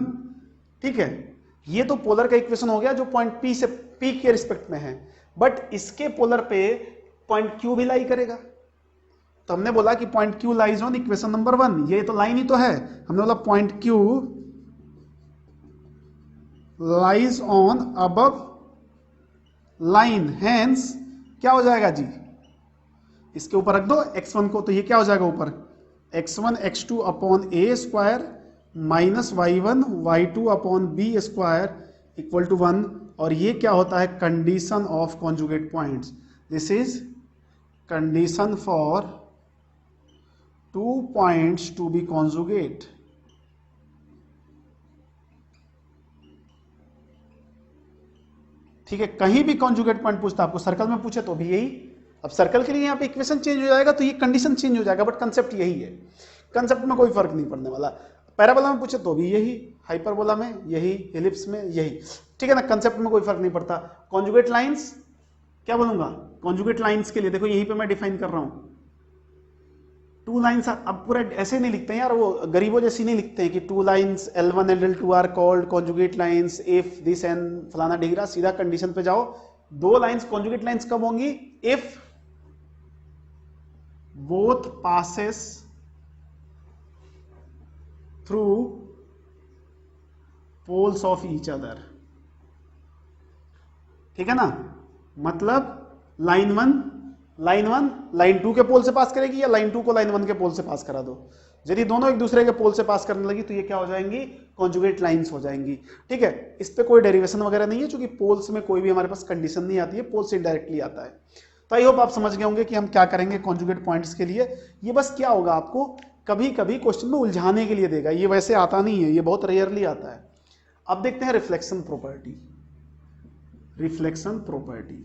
ठीक है, ये तो पोलर का इक्वेशन हो गया जो पॉइंट P से P के रिस्पेक्ट में है. बट इसके पोलर पे पॉइंट Q भी लाई करेगा. तो हमने बोला कि point Q lies on equation number 1. ये तो लाइन ही तो है. हमने बोला point Q lies on above line, hence क्या हो जाएगा जी? इसके ऊपर रख दो x1 को, तो ये क्या हो जाएगा ऊपर? x1 x2 upon A square minus y1 y2 upon b square equal to 1. और ये क्या होता है? Condition of conjugate points. This is condition for 2 points to be conjugate. ठीक है, कहीं भी कॉन्जुगेट पॉइंट पूछता आपको, सर्कल में पूछे तो भी यही. अब सर्कल के लिए यहाँ पे इक्वेशन चेंज हो जाएगा तो ये कंडीशन चेंज हो जाएगा, बट कंसेप्ट यही है. कंसेप्ट में कोई फर्क नहीं पड़ने वाला. पैराबोला में पूछे तो भी यही, हाइपरबोला में यही, एलिप्स में यही. ठीक है ना, कंसेप्ट में कोई फर्क नहीं पड़ता. कॉन्जुगेट लाइंस क्या बोलूंगा? कॉन्जुगेट लाइंस के लिए देखो यहीं पे मैं डिफाइन कर रहा हूं. 2 लाइंस, अब पूरा ऐसे नहीं लिखते हैं यार, वो गरीबों जैसी नहीं लिखते हैं कि 2 lines L1 and L2 are called conjugate lines if this and फलाना डिग्रा. सीधा कंडीशन पे जाओ. 2 लाइंस कॉन्जुगेट लाइंस कब होंगी? If both passes through poles of each other. ठीक है ना, मतलब लाइन 1 लाइन 2 के पोल से पास करेगी या लाइन 2 को लाइन 1 के पोल से पास करा दो. यदि दोनों एक दूसरे के पोल से पास करने लगी तो ये क्या हो जाएंगी? कॉन्जुगेट लाइंस हो जाएंगी. ठीक है, इस पे कोई डेरिवेशन वगैरह नहीं है क्योंकि पोल्स में कोई भी हमारे पास कंडीशन नहीं आती है, पोल से डायरेक्टली आता है. तो आई होप आप समझ गए होंगे कि हम क्या करेंगे कॉन्जुगेट पॉइंट्स के लिए. ये बस क्या होगा, आपको कभी कभी क्वेश्चन में उलझाने के लिए देगा. ये वैसे आता नहीं है, ये बहुत रेयरली आता है. अब देखते हैं रिफ्लेक्शन प्रॉपर्टी. रिफ्लेक्शन प्रॉपर्टी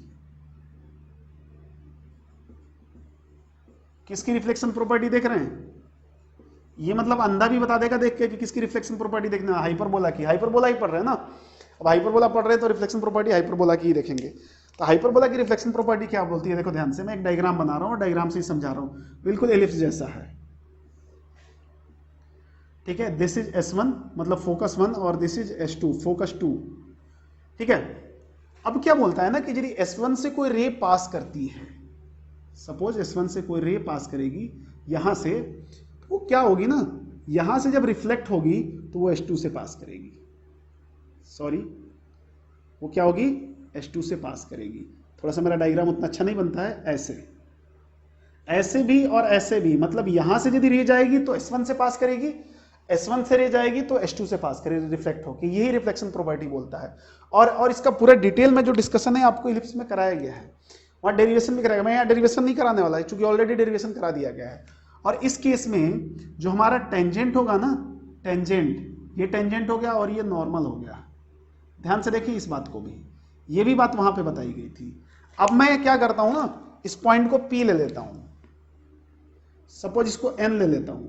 किसकी रिफ्लेक्शन प्रॉपर्टी देख रहे हैं? ये मतलब अंधा भी बता देगा देख के कि किसकी रिफ्लेक्शन प्रॉपर्टी देखना है. हाइपरबोला की. हाइपरबोला ही पढ़ रहे हैं ना. अब हाइपरबोला पढ़ रहे हैं तो रिफ्लेक्शन प्रॉपर्टी हाइपरबोला की ही देखेंगे. तो हाइपरबोला की रिफ्लेक्शन प्रॉपर्टी क्या बोलती है? देखो ध्यान से, मैं एक डायग्राम बना रहा हूं, डायग्राम से ही समझा रहा हूं. बिल्कुल एलिप्स जैसा है. ठीक है, दिस इज S1 मतलब फोकस 1 और दिस इज S2 फोकस 2. ठीक है, अब क्या बोलता है ना कि यदि S1 से कोई रे पास करती है, सपोज S1 से कोई रे पास करेगी यहां से, तो वो क्या होगी ना, यहां से जब रिफ्लेक्ट होगी तो वो S2 से पास करेगी. सॉरी, वो क्या होगी? S2 से पास करेगी. थोड़ा सा मेरा डायग्राम उतना अच्छा नहीं बनता है. ऐसे भी और ऐसे भी, मतलब यहां से यदि रे जाएगी तो S1 से पास करेगी, S1 से रे जाएगी तो S2 से पास करेगी रिफ्लेक्ट होकर. यही रिफ्लेक्शन प्रॉपर्टी बोलता है. और इसका पूरा डिटेल में जो डिस्कशन है आपको इलिप्स में कराया गया है. वहां डेरिवेशन भी कराएगा. मैं यहाँ डेरिवेशन नहीं कराने वाला है क्योंकि ऑलरेडी डेरिवेशन करा दिया गया है. और इस केस में जो हमारा टेंजेंट होगा ना, टेंजेंट, ये टेंजेंट हो गया और ये नॉर्मल हो गया। ध्यान से देखिए इस बात को भी, ये भी बात वहां पे बताई गई थी। अब मैं क्या करता हूं ना, इस पॉइंट को P ले लेता हूं, सपोज इसको N ले लेता हूं,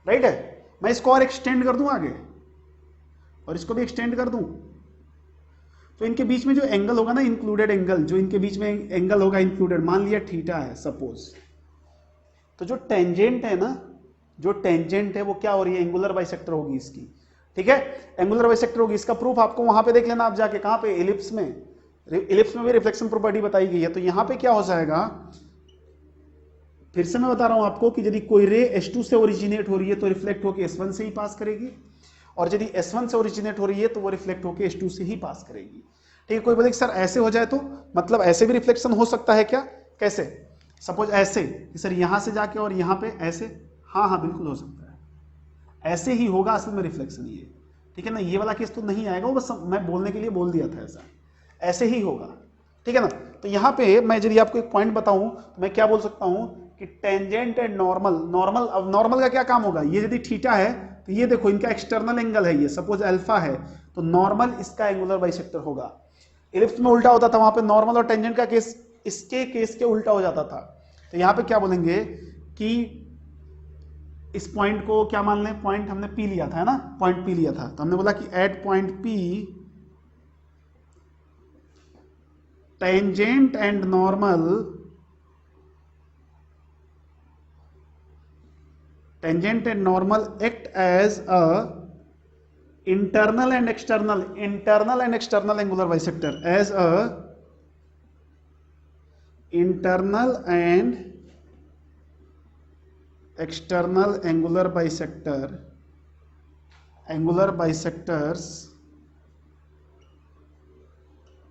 राइट है। मैं इसको और एक्सटेंड कर दूं आगे, और इसको भी एक्सटेंड कर दूं, तो इनके बीच में जो एंगल होगा ना, इंक्लूडेड एंगल, जो इनके बीच में एंगल होगा इंक्लूडेड, मान लिया थीटा है सपोज, तो जो टेंजेंट है ना, जो टेंजेंट है वो क्या हो रही है, एंगुलर बाइसेक्टर होगी इसकी, ठीक है, एंगुलर बाइसेक्टर होगी। इसका प्रूफ आपको वहां पे देख लेना आप जाके, कहां पे, इलिप्स में। इलिप्स में भी रिफ्लेक्शन प्रॉपर्टी बताई गई है। तो यहां पे क्या हो जाएगा, फिर से मैं बता रहा हूं आपको कि यदि कोई रे S2 से ओरिजिनेट हो रही है तो रिफ्लेक्ट होकर S1 से ही पास करेगी, और यदि S1 से ओरिजिनेट हो रही है तो वो रिफ्लेक्ट होकर S2 से ही पास करेगी, ठीक है। कोई बोले सर ऐसे हो जाए तो, मतलब ऐसे भी रिफ्लेक्शन हो सकता है क्या, कैसे, सपोज ऐसे सर यहां से जाके और यहां पे ऐसे, हाँ हाँ बिल्कुल हो सकता है, ऐसे ही होगा असल में रिफ्लेक्शन ये, ठीक है ना। ये वाला केस तो नहीं आएगा, वो बस मैं बोलने के लिए बोल दिया था, ऐसे ही होगा, ठीक है ना। तो यहाँ पे मैं यदि आपको एक पॉइंट बताऊं तो मैं क्या बोल सकता हूं कि टेंजेंट एंड नॉर्मल, नॉर्मल, अब नॉर्मल का क्या काम होगा, ये यदि थीटा है तो ये देखो इनका एक्सटर्नल एंगल है, ये सपोज अल्फा है, तो नॉर्मल इसका एंगुलर बाइसेक्टर होगा। इलिप्स में उल्टा होता था, वहां पे नॉर्मल और टेंजेंट का केस इसके केस के उल्टा हो जाता था। तो यहां पे क्या बोलेंगे कि इस पॉइंट को क्या मान लें, पॉइंट हमने P लिया था, है ना, पॉइंट P लिया था, तो हमने बोला कि at point P tangent and normal, tangent and normal act as a internal and external angular bisector, as a internal and external angular bisectors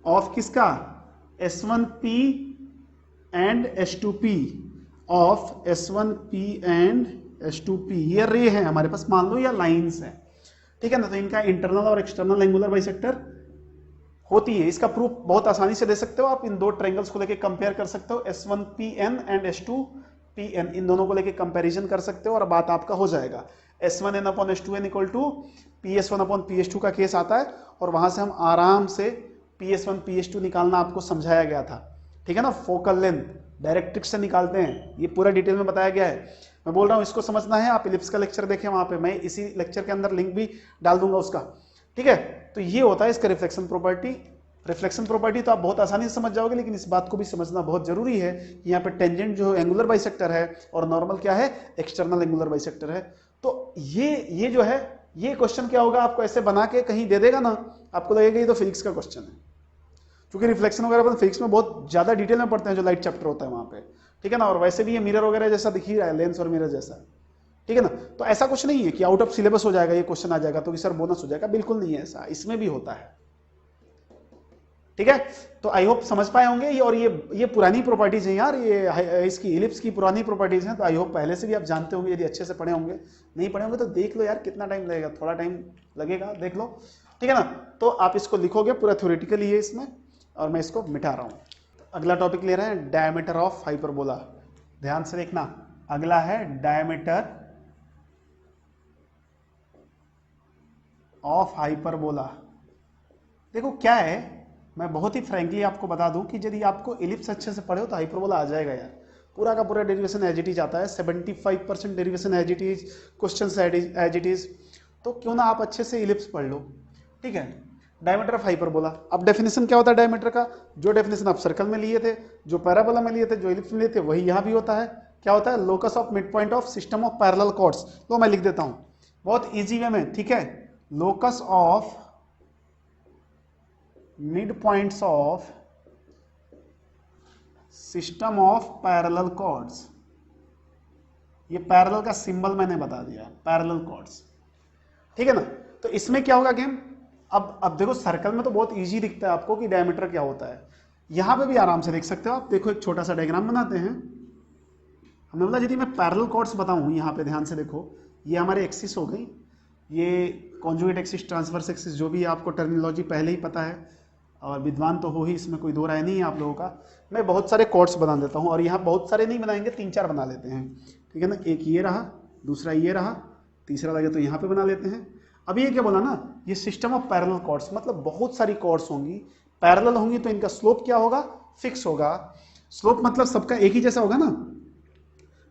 of किसका, S1P and S2P, of S1P and S2P। ये रे है हमारे पास मान लो, या lines है, ठीक है ना। तो इनका इंटरनल और एक्सटर्नल एंगुलर बाइसेक्टर होती है। इसका प्रूफ बहुत आसानी से दे सकते हो आप, इन दो ट्रायंगल्स को लेके कंपेयर कर सकते हो, S1PN एंड S2PN, इन दोनों को लेके कंपैरिजन कर सकते हो और बात आपका हो जाएगा। S1N upon S2N equal to PS1 upon PS2 का केस आता है, और वहां से हम आराम से PS1 PS2 निकालना आपको समझाया गया था, ठीक है ना। फोकल लेंथ डायरेक्ट्रिक्स से निकालते हैं, ये पूरा डिटेल में बताया गया है। मैं बोल रहा हूं इसको समझना है, आप इलिप्स का लेक्चर देखें, वहां पे मैं इसी लेक्चर के अंदर लिंक भी डाल दूंगा उसका, ठीक है। तो ये होता है इसका रिफ्लेक्शन प्रॉपर्टी। रिफ्लेक्शन प्रॉपर्टी तो आप बहुत आसानी से समझ जाओगे, लेकिन इस बात को भी समझना बहुत जरूरी है कि यहाँ पे टेंजेंट जो एंगुलर बाइसेक्टर है और नॉर्मल क्या है, एक्सटर्नल एंगुलर बाइसेक्टर है। तो ये जो है, ये क्वेश्चन क्या होगा, आपको ऐसे बना के कहीं दे देगा ना, आपको लगेगा ये तो फिजिक्स का क्वेश्चन है, क्योंकि रिफ्लेक्शन वगैरह अपन फिजिक्स में बहुत ज्यादा डिटेल में पढ़ते हैं, जो लाइट चैप्टर होता है वहां पे, ठीक है ना। और वैसे भी ये मिरर वगैरह जैसा दिख ही रहा है, लेंस और मिरर जैसा, ठीक है ना। तो ऐसा कुछ नहीं है कि आउट ऑफ सिलेबस हो जाएगा ये क्वेश्चन आ जाएगा तो कि सर बोनस हो जाएगा, बिल्कुल नहीं है ऐसा, इसमें भी होता है, ठीक है। तो आई होप समझ पाए होंगे ये, और ये पुरानी प्रॉपर्टीज हैं यार, ये इसकी इलिप्स की पुरानी प्रॉपर्टीज हैं, तो आई होप पहले से भी आप जानते होंगे, यदि अच्छे से पढ़े होंगे। नहीं पढ़े होंगे तो देख लो यार, कितना टाइम लगेगा, थोड़ा टाइम लगेगा, देख लो, ठीक है ना। तो आप इसको लिखोगे, पूरा थ्योरेटिकली है इसमें, और मैं इसको मिटा रहा हूं। अगला टॉपिक ले रहे हैं डायमीटर ऑफ हाइपरबोला। ध्यान से देखना, अगला है डायमीटर ऑफ हाइपरबोला। देखो क्या है, मैं बहुत ही फ्रैंकली आपको बता दूं कि यदि आपको इलिप्स अच्छे से पढ़े हो तो हाइपरबोला आ जाएगा यार, पूरा का पूरा डेरिवेशन एज इट इज आता है, 75% derivation as it is, questions as it is. तो क्यों ना आप अच्छे से इलिप्स पढ़ लो, ठीक है। डायमीटर ऑफ हाइपरबोला, अब डेफिनेशन क्या होता है डायमीटर का, जो डेफिनेशन आप सर्कल में लिए थे, जो पैराबोला में लिए थे, जो इलिप्स में लिए थे, वही यहाँ भी होता है। क्या होता है, locus of mid point of system of parallel chords. तो मैं लिख देता हूं बहुत इजी वे में, ठीक है, locus of mid points of system of parallel chords. ये पैरेलल का सिंबल मैंने बता दिया, पैरेलल कॉर्ड्स, ठीक है ना। तो इसमें क्या होगा गेम, अब देखो सर्कल में तो बहुत इजी दिखता है आपको कि डायमीटर क्या होता है, यहां पे भी आराम से देख सकते हो आप। देखो एक छोटा सा डायग्राम बनाते हैं, हमने बोला यदि मैं पैरेलल कॉर्ड्स बताऊं, यहां पे ध्यान से देखो, ये हमारे एक्सिस हो गई, ये कॉन्जुगेट एक्सिस, ट्रांसवर्स एक्सिस, जो भी आपको टर्मिनोलॉजी पहले ही पता है, और विद्वान तो हो ही, इसमें कोई दो राय नहीं है आप लोगों का। मैं बहुत सारे कॉर्ड्स बना देता हूँ, और यहाँ बहुत सारे नहीं बनाएंगे, 3-4 बना लेते हैं, ठीक है ना। एक ये रहा, दूसरा ये रहा, तीसरा लगे तो यहाँ पे बना लेते हैं। अब ये क्या बोला ना, ये सिस्टम ऑफ पैरेलल कॉर्ड्स, मतलब बहुत सारी कॉर्ड्स होंगी, पैरेलल होंगी, तो इनका स्लोप क्या होगा, फिक्स होगा। स्लोप मतलब सबका एक ही जैसा होगा ना।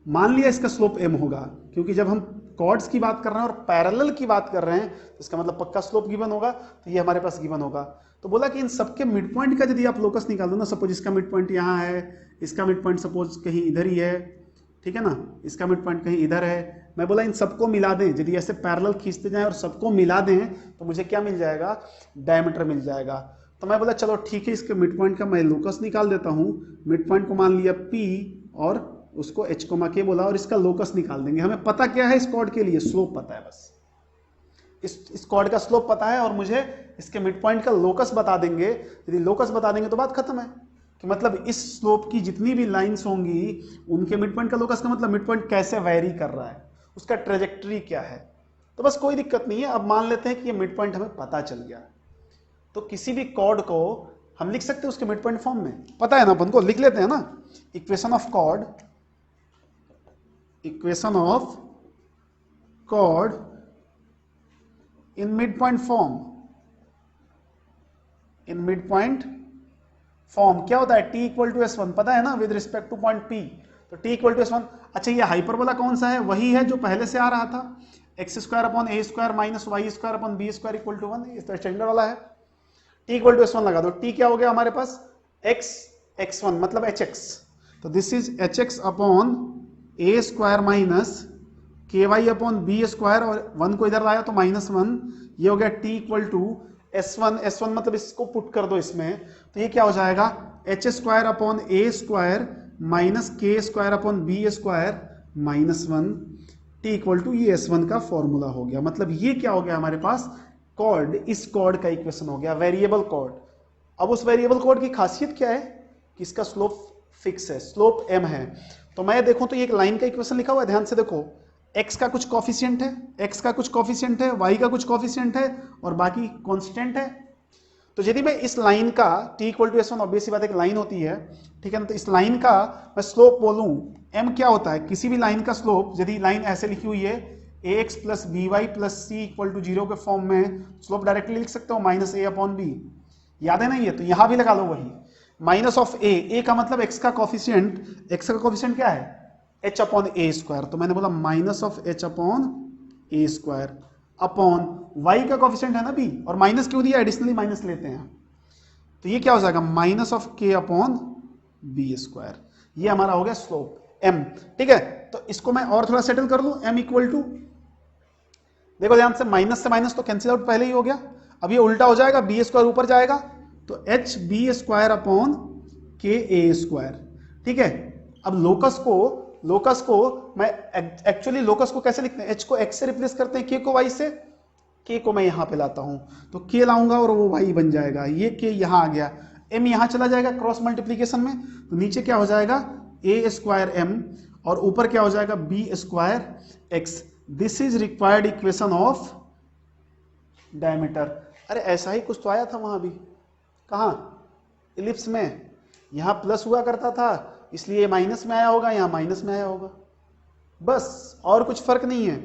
मान लिया इसका स्लोप m होगा, क्योंकि जब हम कॉर्ड्स की बात कर रहे हैं और पैरेलल की बात कर रहे हैं, तो इसका मतलब पक्का स्लोप गिवन होगा, तो ये हमारे पास गिवन होगा। तो बोला कि इन सबके मिड पॉइंट का यदि आप लोकस निकाल दो ना, सपोज इसका मिड पॉइंट यहाँ है, इसका मिड पॉइंट सपोज कहीं इधर ही है, ठीक है ना, इसका मिड पॉइंट कहीं इधर है। मैं बोला इन सबको मिला दें, यदि ऐसे पैरेलल खींचते जाएं और सबको मिला दें, तो मुझे क्या मिल जाएगा, डायमीटर मिल जाएगा। तो मैं बोला चलो ठीक है, इसके मिड पॉइंट का मैं लोकस निकाल देता हूँ। मिड पॉइंट को मान लिया P और उसको h कोमा k बोला, और इसका लोकस निकाल देंगे। हमें पता क्या है इस कॉर्ड के लिए, स्लोप पता है बस। इस कॉर्ड का स्लोप पता है और मुझे इसके मिड पॉइंट का लोकस बता देंगे। यदि लोकस बता देंगे तो बात खत्म है, कि मतलब इस स्लोप की जितनी भी लाइंस होंगी उनके मिड पॉइंट का लोकस का मतलब मिड पॉइंट कैसे वैरी कर रहा है, उसका ट्रेजेक्टरी क्या है। तो बस कोई दिक्कत नहीं है। अब मान लेते हैं कि ये मिड पॉइंट हमें पता चल गया, तो किसी भी कॉर्ड को हम लिख सकते हैं उसके मिड पॉइंट फॉर्म में, पता है ना अपन को, लिख लेते हैं ना। Equation of chord, equation of chord in mid point form, in mid point form क्या होता है, t इक्वल टू S1 पता है ना, with respect to point P, तो t इक्वल टू S1। अच्छा ये हाइपरबोला कौन सा है, वही है जो पहले से आ रहा था, x² upon a² minus y² upon b² equal to 1, इस स्टैंडर्ड वाला है। t इक्वल टू S1 लगा दो, t क्या हो गया हमारे पास, x(x1) मतलब hx, तो this is hx upon a² minus ky upon b², और 1 को इधर लाया तो -1, ये हो गया t इक्वल टू S1 मतलब इसको पुट कर दो इसमें, तो ये क्या हो जाएगा, h² upon a² minus k² upon b² -1, t equal to ये S1 का फॉर्मूला हो गया। मतलब ये क्या हो गया हमारे पास, कॉर्ड, इस कॉर्ड का इक्वेशन हो गया, वेरिएबल कॉर्ड। अब उस वेरिएबल कॉर्ड की खासियत क्या है कि इसका स्लोप फिक्स है, स्लोप m है। तो मैं देखूं तो ये एक लाइन का इक्वेशन लिखा हुआ है, ध्यान से देखो, x का कुछ कॉफिशिएंट है, x का कुछ कॉफिशिएंट है, y का कुछ कॉफिशिएंट है, और बाकी कांस्टेंट है। तो यदि मैं इस लाइन का t equal to S1, obvious सी बात एक लाइन होती है, ठीक है ना, तो इस लाइन का मैं स्लोप बोलूं, m क्या होता है, किसी भी लाइन का स्लोप, यदि लाइन ऐसे लिखी हुई है ax plus by plus c equal to 0 के फॉर्म में, स्लोप डायरेक्टली लिख सकते हो माइनस a अपॉन b, याद है ना ये, तो यहां भी लगा लो वही, माइनस ऑफ a का मतलब x का कॉफिशिएंट क्या है, h अपॉन a², तो मैंने बोला minus of h upon a² upon y का कॉफिशिएंट है ना b, और माइनस क्यों दिया, एडिशनली माइनस लेते हैं, तो ये क्या हो जाएगा, minus of k upon b², ये हमारा हो गया स्लोप m, ठीक है। तो इसको मैं और थोड़ा सेटल कर लूं, m इक्वल टू, देखो ध्यान से, माइनस तो कैंसिल आउट पहले ही हो गया, अब ये उल्टा हो जाएगा, b² ऊपर जाएगा, तो hb² अपॉन ka², ठीक है। अब लोकस को मैं एक्चुअली लोकस को कैसे लिखते हैं, h को x से रिप्लेस करते हैं, k को y से, k को मैं यहां पे लाता हूं, तो k लाऊंगा और वो y बन जाएगा, ये k यहां आ गया, m यहां चला जाएगा क्रॉस मल्टीप्लीकेशन में, तो नीचे क्या हो जाएगा a² m, और ऊपर क्या हो जाएगा b² x। This is required equation of diameter. अरे ऐसा ही कुछ तो आया था वहां भी, कहां, इलिप्स में, यहां प्लस हुआ करता था इसलिए माइनस में आया होगा, यहां माइनस में आया होगा, बस और कुछ फर्क नहीं है।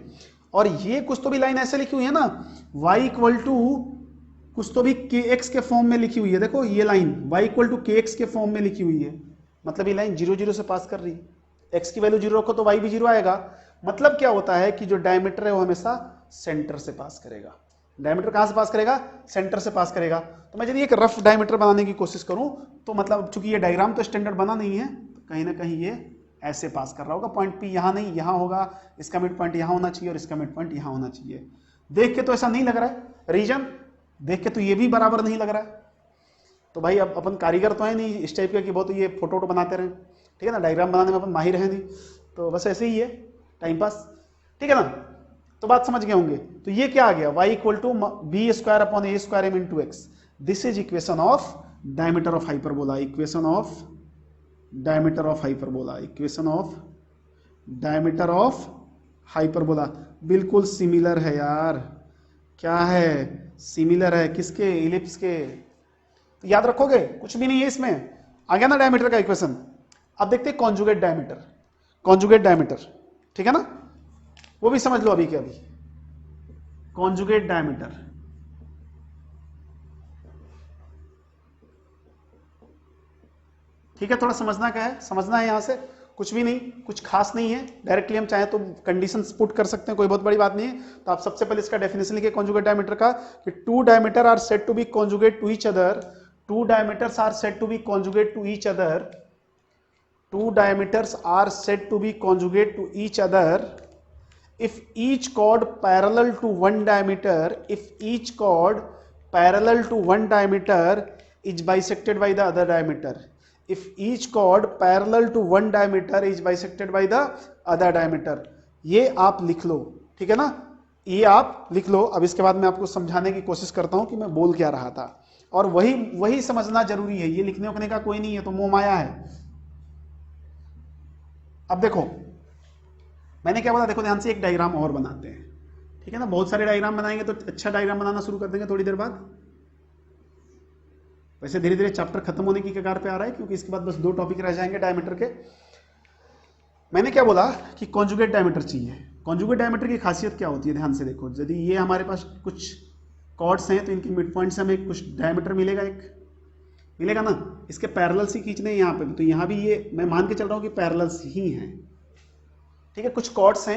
और ये कुछ तो भी लाइन ऐसे लिखी हुई है ना, y इक्वल टू कुछ तो भी kx के फॉर्म में लिखी हुई है, देखो ये line y equal to kx के फॉर्म में लिखी हुई है, मतलब ये लाइन 0 0 से पास कर रही है, x की वैल्यू 0 रखो तो y भी 0 आएगा। मतलब क्या होता है कि जो डायमीटर है वो हमेशा सेंटर से पास करेगा। डायमीटर कहां से पास करेगा, सेंटर से पास करेगा। तो मैं यदि एक रफ डायमीटर बनाने की कोशिश करूं, तो मतलब चूंकि ये डायग्राम तो स्टैंडर्ड बना नहीं है, तो कहीं ना कहीं ये ऐसे पास कर रहा होगा, पॉइंट P यहां नहीं, यहां होगा, इसका मिड पॉइंट यहां होना चाहिए और इसका मिड पॉइंट यहां होना चाहिए। देख के तो ऐसा नहीं लग रहा है, रीजन देख के तो ये भी बराबर नहीं लग रहा है। तो भाई अब अपन कारीगर तो है नहीं इस टाइप का कि बहुत ये फोटो बनाते रहे, ठीक है ना, डायग्राम बनाने में अपन माहिर है नहीं, तो बस ऐसे ही है टाइम पास, ठीक है ना। तो बात समझ गए होंगे। तो ये क्या आ गया, y equal to b² upon a² m into x। This is equation of diameter of hyperbola, equation of diameter of hyperbola, equation of diameter of hyperbola. बिल्कुल सिमिलर है यार, क्या है, सिमिलर है किसके, इलिप्स के। तो याद रखोगे, कुछ भी नहीं है इसमें, आ गया ना डायमीटर का इक्वेशन। अब देखते हैं कॉन्जुगेट डायमीटर, कॉन्जुगेट डायमीटर, ठीक है ना, वो भी समझ लो अभी के अभी। कॉन्जुगेट डायमीटर, ठीक है, थोड़ा समझना क्या है, समझना है यहां से, कुछ भी नहीं, कुछ खास नहीं है, डायरेक्टली हम चाहे तो कंडीशंस पुट कर सकते हैं, कोई बहुत बड़ी बात नहीं है। तो आप सबसे पहले इसका डेफिनेशन लिखिए कॉन्जुगेट डायमीटर का, कि two diameter are said to be conjugate to each other, two diameters are said to be conjugate to each other, two diameters are said to be conjugate to each other if each chord parallel to one diameter, if each chord parallel to one diameter is bisected by the other diameter, if each chord parallel to one diameter is bisected by the other diameter। ये आप लिख लो, ठीक है ना, ये आप लिख लो। अब इसके बाद मैं आपको समझाने की कोशिश करता हूं कि मैं बोल क्या रहा था, और वही समझना जरूरी है, ये लिखने उखने का कोई नहीं है, तो मोह माया है। अब देखो मैंने क्या बोला, देखो ध्यान से, एक डायग्राम और बनाते हैं, ठीक है ना, बहुत सारे डायग्राम बनाएंगे तो अच्छा डायग्राम बनाना शुरू कर देंगे थोड़ी देर बाद। वैसे धीरे धीरे चैप्टर खत्म होने की कगार पे आ रहा है, क्योंकि इसके बाद बस 2 टॉपिक रह जाएंगे डायमीटर के। मैंने क्या बोला कि कॉन्जुगेट डायमीटर चाहिए। कॉन्जुगेट डायमीटर की खासियत क्या होती है, ध्यान से देखो, यदि ये हमारे पास कुछ कॉर्ड्स हैं तो इनकी मिड पॉइंट से हमें कुछ डायमीटर मिलेगा, एक मिलेगा ना, इसके पैरेलल्स ही खींचने यहाँ पे, तो यहाँ भी ये मैं मान के चल रहा हूँ कि पैरेलल्स ही हैं, ठीक है। कुछ कॉर्ड्स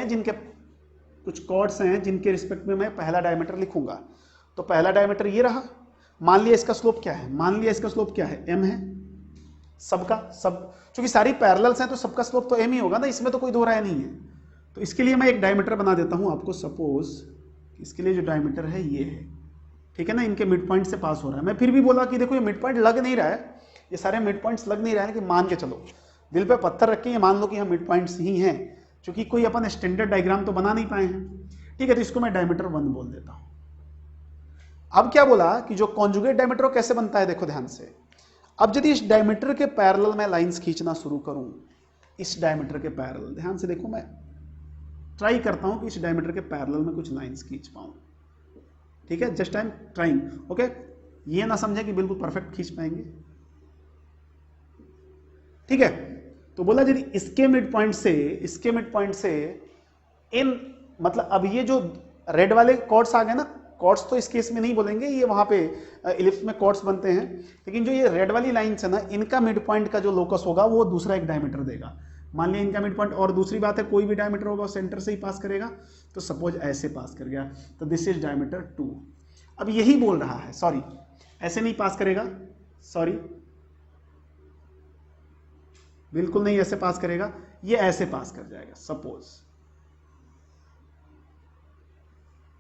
हैं जिनके रिस्पेक्ट में मैं पहला डायमीटर लिखूंगा। तो पहला डायमीटर ये रहा, मान लिया इसका स्लोप क्या है, मान लिया इसका स्लोप क्या है, m है, सबका सब, क्योंकि सारी पैरेलल्स हैं तो सबका स्लोप तो m ही होगा ना, इसमें तो कोई दो राय नहीं है। तो इसके लिए मैं एक डायमीटर बना देता हूं आपको, सपोज इसके लिए जो डायमीटर है ये है, ठीक है ना, इनके मिड पॉइंट से पास हो रहा है। मैं फिर भी बोला कि देखो ये मिड पॉइंट लग नहीं रहा है, ये सारे मिड पॉइंट्स लग नहीं रहा है, लेकिन मान के चलो, दिल पे पत्थर रख के ये मान लो कि हम मिड पॉइंट्स ही हैं, क्योंकि कोई अपन स्टैंडर्ड डायग्राम तो बना नहीं पाए हैं, ठीक है। तो इसको मैं डायमीटर 1 बोल देता हूं। अब क्या बोला कि जो कॉन्जुगेट डायमीटर कैसे बनता है, देखो ध्यान से। अब यदि इस डायमीटर के पैरेलल मैं लाइंस खींचना शुरू करूं, इस डायमीटर के पैरेलल, ध्यान से देखो, मैं ट्राई करता हूं कि इस डायमीटर के पैरेलल में कुछ लाइंस खींच पाऊं, ठीक है, just I am trying, okay. ये ना समझे कि बिल्कुल परफेक्ट खींच पाएंगे, ठीक है। तो बोला यदि इसके मिड पॉइंट से इन, मतलब अब ये जो रेड वाले कॉर्ड्स आ गए ना, कॉर्ड्स तो इस केस में नहीं बोलेंगे, ये वहां पे इलिप्स में कॉर्ड्स बनते हैं, लेकिन जो ये रेड वाली लाइंस है ना, इनका मिड पॉइंट का जो लोकस होगा वो दूसरा एक डायमीटर देगा। मान लिया इनका मिड पॉइंट, और दूसरी बात है कोई भी डायमीटर होगा सेंटर से ही पास करेगा, तो सपोज ऐसे पास कर गया, तो दिस इज डायमीटर 2। अब यही बोल रहा है, सॉरी ऐसे नहीं पास करेगा, सॉरी बिल्कुल नहीं ऐसे पास करेगा, ये ऐसे पास कर जाएगा सपोज,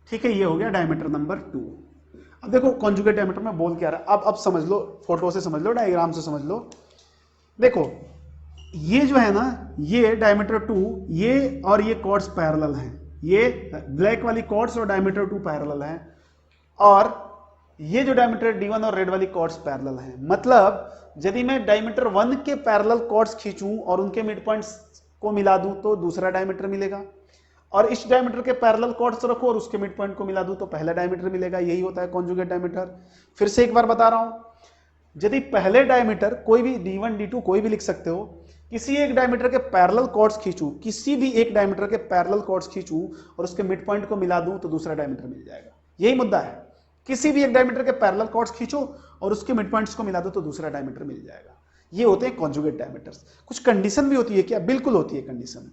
ठीक है। ये हो गया डायमीटर नंबर 2। अब देखो कॉन्जुगेट डायमीटर में बोल क्या रहा है, अब समझ लो, फोटो से समझ लो, डायग्राम से समझ लो। देखो ये जो है ना, ये डायमीटर 2, ये और ये कॉर्ड्स पैरेलल हैं, ये ब्लैक वाली कॉर्ड्स और डायमीटर 2 पैरेलल हैं, और ये जो डायमीटर D1 और रेड वाली कॉर्ड्स पैरेलल हैं। मतलब यदि मैं डायमीटर 1 के पैरेलल कॉर्ड्स खींचूं और उनके मिड पॉइंट्स को मिला दूं तो दूसरा डायमीटर मिलेगा, और इस डायमीटर के पैरेलल कॉर्ड्स रखो और उसके मिड पॉइंट को मिला दूं तो पहला डायमीटर मिलेगा। यही होता है कॉन्जुगेट डायमीटर। फिर से एक बार बता रहा हूं, यदि पहले डायमीटर कोई भी D1 D2 कोई भी लिख सकते हो, किसी एक डायमीटर के पैरेलल कॉर्ड्स खींचूं, किसी भी एक डायमीटर के पैरेलल कॉर्ड्स खींचूं और उसके मिड पॉइंट को मिला दूं तो दूसरा डायमीटर मिल जाएगा। यही मुद्दा है, किसी भी एक डायमीटर के पैरेलल कॉर्ड्स खींचो और उसके मिड पॉइंट्स को मिला दो तो दूसरा डायमीटर मिल जाएगा। ये होते हैं कॉन्जुगेट डायमीटर्स। कुछ कंडीशन भी होती है क्या? बिल्कुल होती है कंडीशन।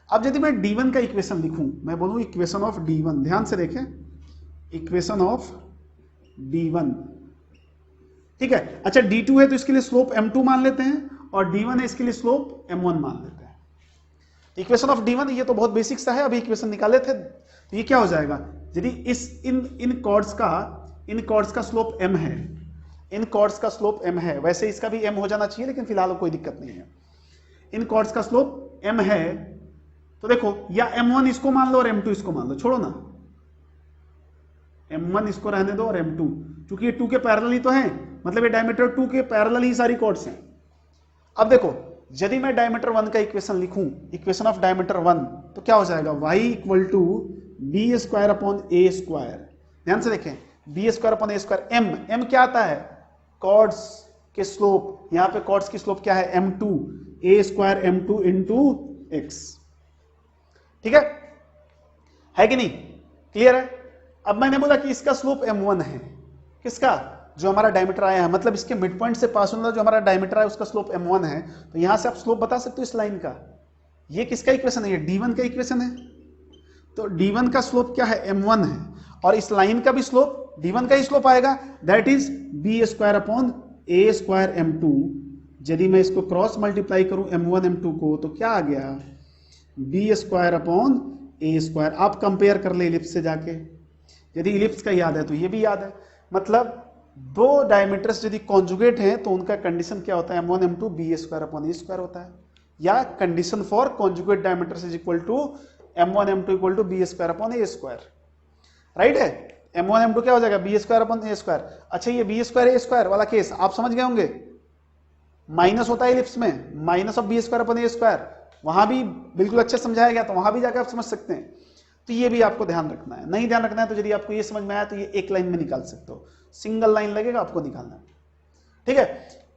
अब यदि मैं D1 का इक्वेशन लिखूं, मैं बोलूं इक्वेशन ऑफ D1, ध्यान से देखें, इक्वेशन ऑफ D1, ठीक है। अच्छा D2 है तो इसके लिए स्लोप M2 मान लेते हैं, और D1 है इसके लिए स्लोप M1 मान लेते हैं। इक्वेशन ऑफ D1, ये तो बहुत बेसिक सा है, अभी इक्वेशन निकाले थे। तो ये क्या हो जाएगा, यदि इन कॉर्ड्स का स्लोप M है, इन कॉर्ड्स का स्लोप M है, वैसे इसका भी M हो जाना चाहिए लेकिन फिलहाल कोई दिक्कत नहीं है। इन कॉर्ड्स का स्लोप M है, तो देखो या M1 इसको मान लो और M2 इसको मान लो, छोड़ो ना, M1 इसको रहने दो और M2, क्योंकि ये 2 के पैरेलल ही तो हैं, मतलब ये डायमीटर 2 के पैरेलल ही सारी कॉर्ड्स हैं। अब देखो यदि मैं डायमीटर 1 का इक्वेशन लिखूं, इक्वेशन ऑफ डायमीटर 1, तो क्या हो जाएगा, y equal to B square upon A square. ध्यान से देखें, बी स्क्वायर अपॉन ए स्क्वायर, m क्या आता है, कॉर्ड्स के स्लोप, यहां पे कॉर्ड्स की स्लोप क्या है, m2 a square m2 into x, ठीक है कि नहीं, क्लियर है। अब मैंने बोला कि इसका स्लोप m1 है, किसका, जो हमारा डायमीटर आया है, मतलब इसके मिड पॉइंट से पास होने जो हमारा डायमीटर है उसका स्लोप m1 है, तो यहां से आप स्लोप बता सकते हो इस लाइन का। ये किसका इक्वेशन है, ये d1 का इक्वेशन है, तो d1 का स्लोप क्या है, m1 है, और इस लाइन का भी स्लोप d1 का ही स्लोप आएगा, that is b square upon a square m2। यदि मैं इसको क्रॉस मल्टीप्लाई करूं m1 m2 को, तो क्या आ गया, b square upon a square. आप कंपेयर कर ले इलिप्स से जाके, यदि इलिप्स का याद है तो ये भी याद है, मतलब दो डायमीटर्स यदि कॉन्जुगेट हैं तो उनका कंडीशन क्या होता है, m1 m2 b square upon a square होता है, या condition for conjugate diameters is equal to m1 m2 equal to b square upon a square, right है। m1 m2 क्या हो जाएगा, b square upon a square. अच्छा ये b square a square वाला केस आप समझ गए होंगे, माइनस होता है इलिप्स में, minus of b square upon a square, वहां भी बिल्कुल अच्छे समझाया गया, तो वहां भी जाकर आप समझ सकते हैं। तो ये भी आपको ध्यान रखना है, नहीं ध्यान रखना है तो यदि आपको ये समझ में आया तो ये एक लाइन में निकाल सकते हो, सिंगल लाइन लगेगा आपको निकालना, ठीक है।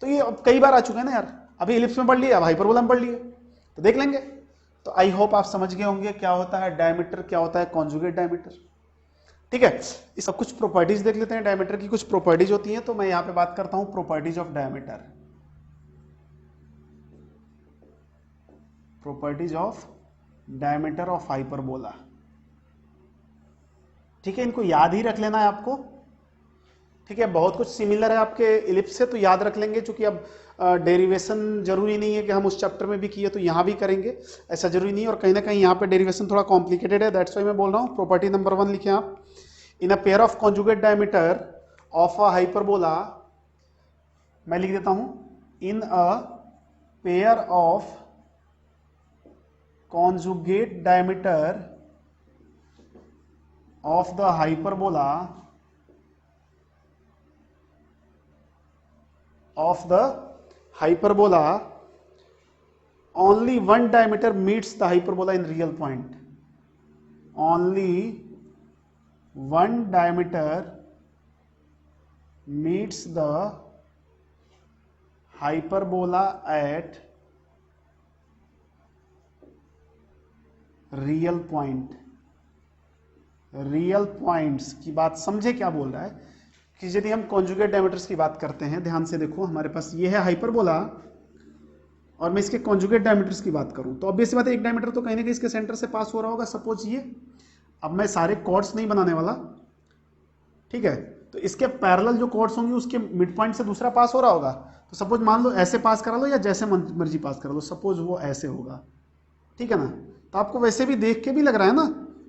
तो ये अब कई बार आ चुके हैं ना यार, अभी इलिप्स में पढ़ लिए, अब हाइपरबोला में पढ़ लिए, तो देख लेंगे। तो आई होप आप समझ गए होंगे क्या होता है डायमीटर, क्या होता है कॉन्जुगेट डायमीटर, ठीक है। इसका कुछ प्रॉपर्टीज देख लेते हैं, डायमीटर की कुछ प्रॉपर्टीज होती हैं, तो मैं यहां पे बात करता हूं properties of diameter, properties of diameter of hyperbola, ठीक है। इनको याद ही रख लेना है आपको, ठीक है। बहुत कुछ सिमिलर है आपके इलिप्स से, तो याद रख लेंगे, क्योंकि अब डेरिवेशन जरूरी नहीं है कि हम उस चैप्टर में भी किए तो यहाँ भी करेंगे, ऐसा जरूरी नहीं है, और कहीं ना कहीं यहाँ पे डेरिवेशन थोड़ा कॉम्प्लिकेटेड है, दैट्स वाई मैं बोल रहा हूँ। प्रॉपर्टी नंबर 1 लिखे आप, in a pair of conjugate diameter of a hyperbola, मैं लिख देता हूं, in a pair of conjugate diameter of the hyperbola only one diameter meets the hyperbola in real point, only one diameter meets the hyperbola at real point. Real points की बात समझे क्या बोल रहा है, कि यदि हम कॉन्जुगेट डायमीटर्स की बात करते हैं, ध्यान से देखो, हमारे पास ये है हाइपरबोला और मैं इसके कॉन्जुगेट डायमीटर्स की बात करूं, तो ऑब्वियस बात है एक डायमीटर तो कहीं ना कहीं इसके सेंटर से पास हो रहा होगा, सपोज ये। अब मैं सारे कॉर्ड्स नहीं बनाने वाला, ठीक है, तो इसके पैरेलल जो कॉर्ड्स होंगे उसके मिड पॉइंट से दूसरा पास हो रहा होगा, तो सपोज मान लो ऐसे पास करा लो या जैसे मर्जी पास करा लो, सपोज वो ऐसे होगा, ठीक है ना। तो आपको वैसे भी देख के भी लग रहा है ना,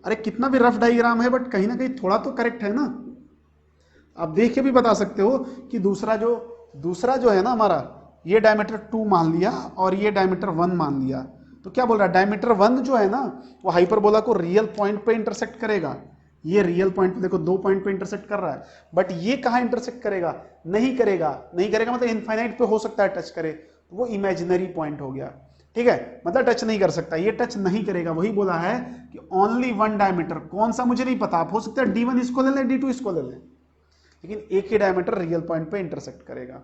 अरे कितना भी रफ डायग्राम है बट कहीं ना कहीं थोड़ा तो करेक्ट है ना, आप देख के भी बता सकते हो कि दूसरा जो है ना हमारा, ये डायमीटर 2 मान लिया और ये डायमीटर 1 मान लिया, तो क्या बोल रहा है, डायमीटर 1 जो है ना वो हाइपरबोला को रियल पॉइंट पे इंटरसेक्ट करेगा, ये रियल पॉइंट पे देखो 2 पॉइंट पे इंटरसेक्ट कर रहा है, बट ये कहां इंटरसेक्ट करेगा, नहीं करेगा मतलब इनफाइनाइट पे हो सकता है टच करे, तो वो इमेजिनरी पॉइंट हो गया, ठीक है, मतलब टच नहीं कर सकता, ये टच नहीं करेगा, वही बोला है कि ओनली वन डायमीटर, कौन सा मुझे नहीं पता, आप हो सकता है d1 इसको ले लें, d2 इसको ले लें, लेकिन एक ही डायमीटर रियल पॉइंट पे इंटरसेक्ट करेगा।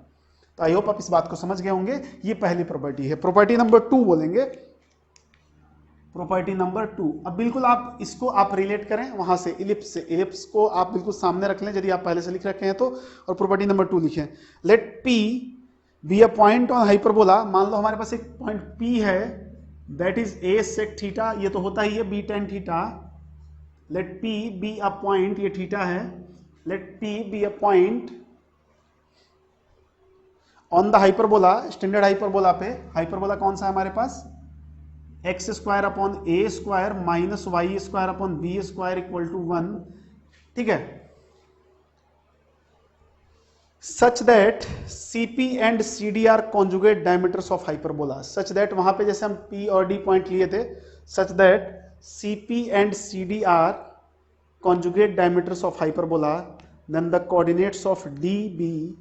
तो आई होप आप इस बात को समझ गए होंगे, ये पहली प्रॉपर्टी है। प्रॉपर्टी नंबर 2 बोलेंगे, प्रॉपर्टी नंबर 2, अब बिल्कुल आप इसको आप रिलेट करें वहां से, इलिप्स से, इलिप्स को आप बिल्कुल सामने रख लें यदि आप पहले से लिख रखे हैं तो, और प्रॉपर्टी नंबर 2 लिखें, let P be a point on hyperbola, मान लो हमारे पास एक पॉइंट P है, that is a sec theta, ये तो होता ही है b tan theta, let P be a point, ये थीटा है, let P be a point on the hyperbola, standard hyperbola पे, हाइपरबोला कौन सा है हमारे पास, x square upon A square minus y square upon b square equal to 1, ठीक है, such that CP and CD are conjugate diameters of hyperbola, such that वहां पे जैसे हम P और D पॉइंट लिए थे, such that CP and CD are conjugate diameters of hyperbola, then the coordinates of DB,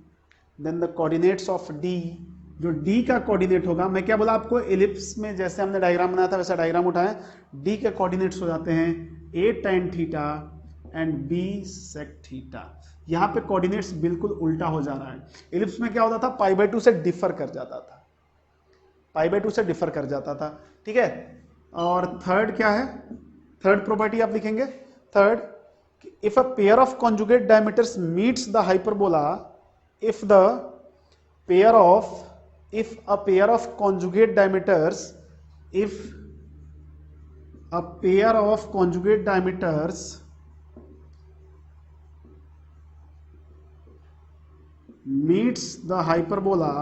then the coordinates of D, जो D का coordinate होगा, मैं क्या बोला आपको, एलिप्स में जैसे हमने डायग्राम बनाया था वैसा डायग्राम उठाएं, D के कोऑर्डिनेट्स हो जाते हैं A tan theta and B sec theta, यहाँ पे कोऑर्डिनेट्स बिल्कुल उल्टा हो जा रहा है। इलिप्स में क्या होता था, π/2 से डिफर कर जाता था, π/2 से डिफर कर जाता था, ठीक है। और थर्ड क्या है, थर्ड प्रॉपर्टी आप लिखेंगे, third, if a pair of conjugate diameters meets the hyperbola, if the pair of, if a pair of conjugate diameters, if a pair of conjugate diameters meets the hyperbola,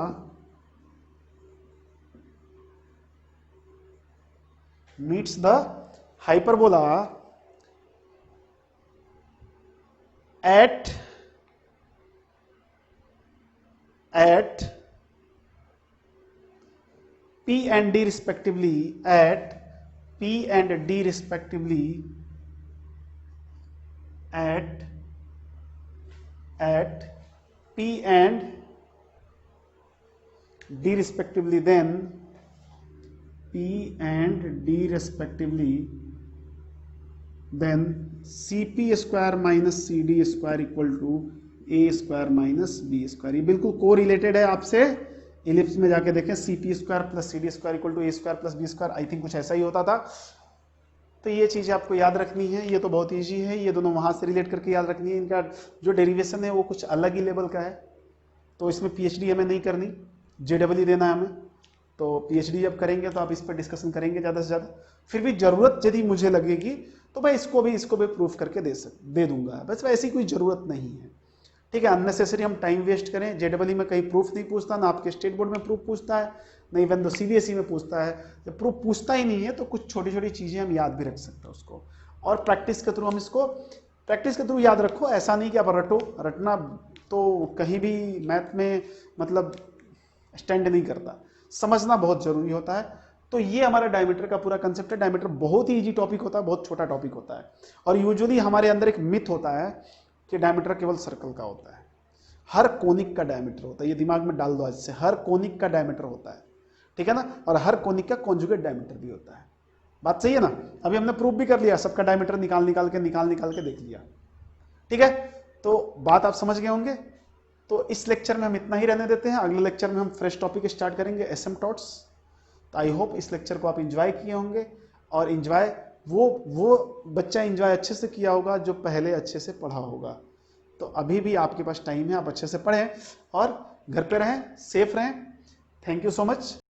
meets the hyperbola at P and D respectively, at P and D respectively, at P and D respectively, then P and D respectively, then CP square minus CD square equal to A square minus B square। ये बिल्कुल को related है आपसे, ellipse में जाके देखें, CP square plus CD square equal to A square plus B square, I think कुछ ऐसा ही होता था। तो ये चीज़ आपको याद रखनी है, ये तो बहुत ईजी है, ये दोनों वहाँ से रिलेट करके याद रखनी है। इनका जो डेरिवेशन है वो कुछ अलग ही लेवल का है, तो इसमें PhD हमें नहीं करनी, JEE देना है हमें। तो PhD जब करेंगे तो आप इस पर डिस्कशन करेंगे ज़्यादा से ज़्यादा। फिर भी ज़रूरत यदि मुझे लगेगी तो मैं इसको भी प्रूफ करके दे दूंगा, बस वैसी कोई ज़रूरत नहीं है, ठीक है। अननेसेसरी हम टाइम वेस्ट करें, JEE में कहीं प्रूफ नहीं पूछता, ना आपके स्टेट बोर्ड में प्रूफ पूछता है, नहीं इवन तो CBSE में पूछता है। जब प्रूफ पूछता ही नहीं है तो कुछ छोटी छोटी चीज़ें हम याद भी रख सकते हैं उसको, और प्रैक्टिस के थ्रू हम इसको, प्रैक्टिस के थ्रू याद रखो। ऐसा नहीं कि आप रटना तो कहीं भी मैथ में मतलब स्टैंड नहीं करता, समझना बहुत जरूरी होता है। तो ये हमारा डायमीटर का पूरा कंसेप्ट है। डायमीटर बहुत ही इजी टॉपिक होता है, बहुत छोटा टॉपिक होता है, और यूजुअली हमारे अंदर एक मिथ होता है कि डायमीटर केवल सर्कल का होता है। हर कोनिक का डायमीटर होता है, ये दिमाग में डाल दो आज से, हर कोनिक का डायमीटर होता है, ठीक है ना। और हर कोनिक का कॉन्जुगेट डायमीटर भी होता है। बात सही है ना। अभी हमने प्रूफ भी कर लिया, सबका डायमीटर निकाल के देख लिया, ठीक है। तो बात आप समझ गए होंगे। तो इस लेक्चर में हम इतना ही रहने देते हैं, अगले लेक्चर में हम फ्रेश टॉपिक स्टार्ट करेंगे, एसिम्पटोट्स। तो आई होप इस लेक्चर को आप इंजॉय किए होंगे, और इंजॉय वो बच्चा इंजॉय अच्छे से किया होगा जो पहले अच्छे से पढ़ा होगा। तो अभी भी आपके पास टाइम है, आप अच्छे से पढ़ें और घर पे रहें, सेफ रहें। Thank you so much.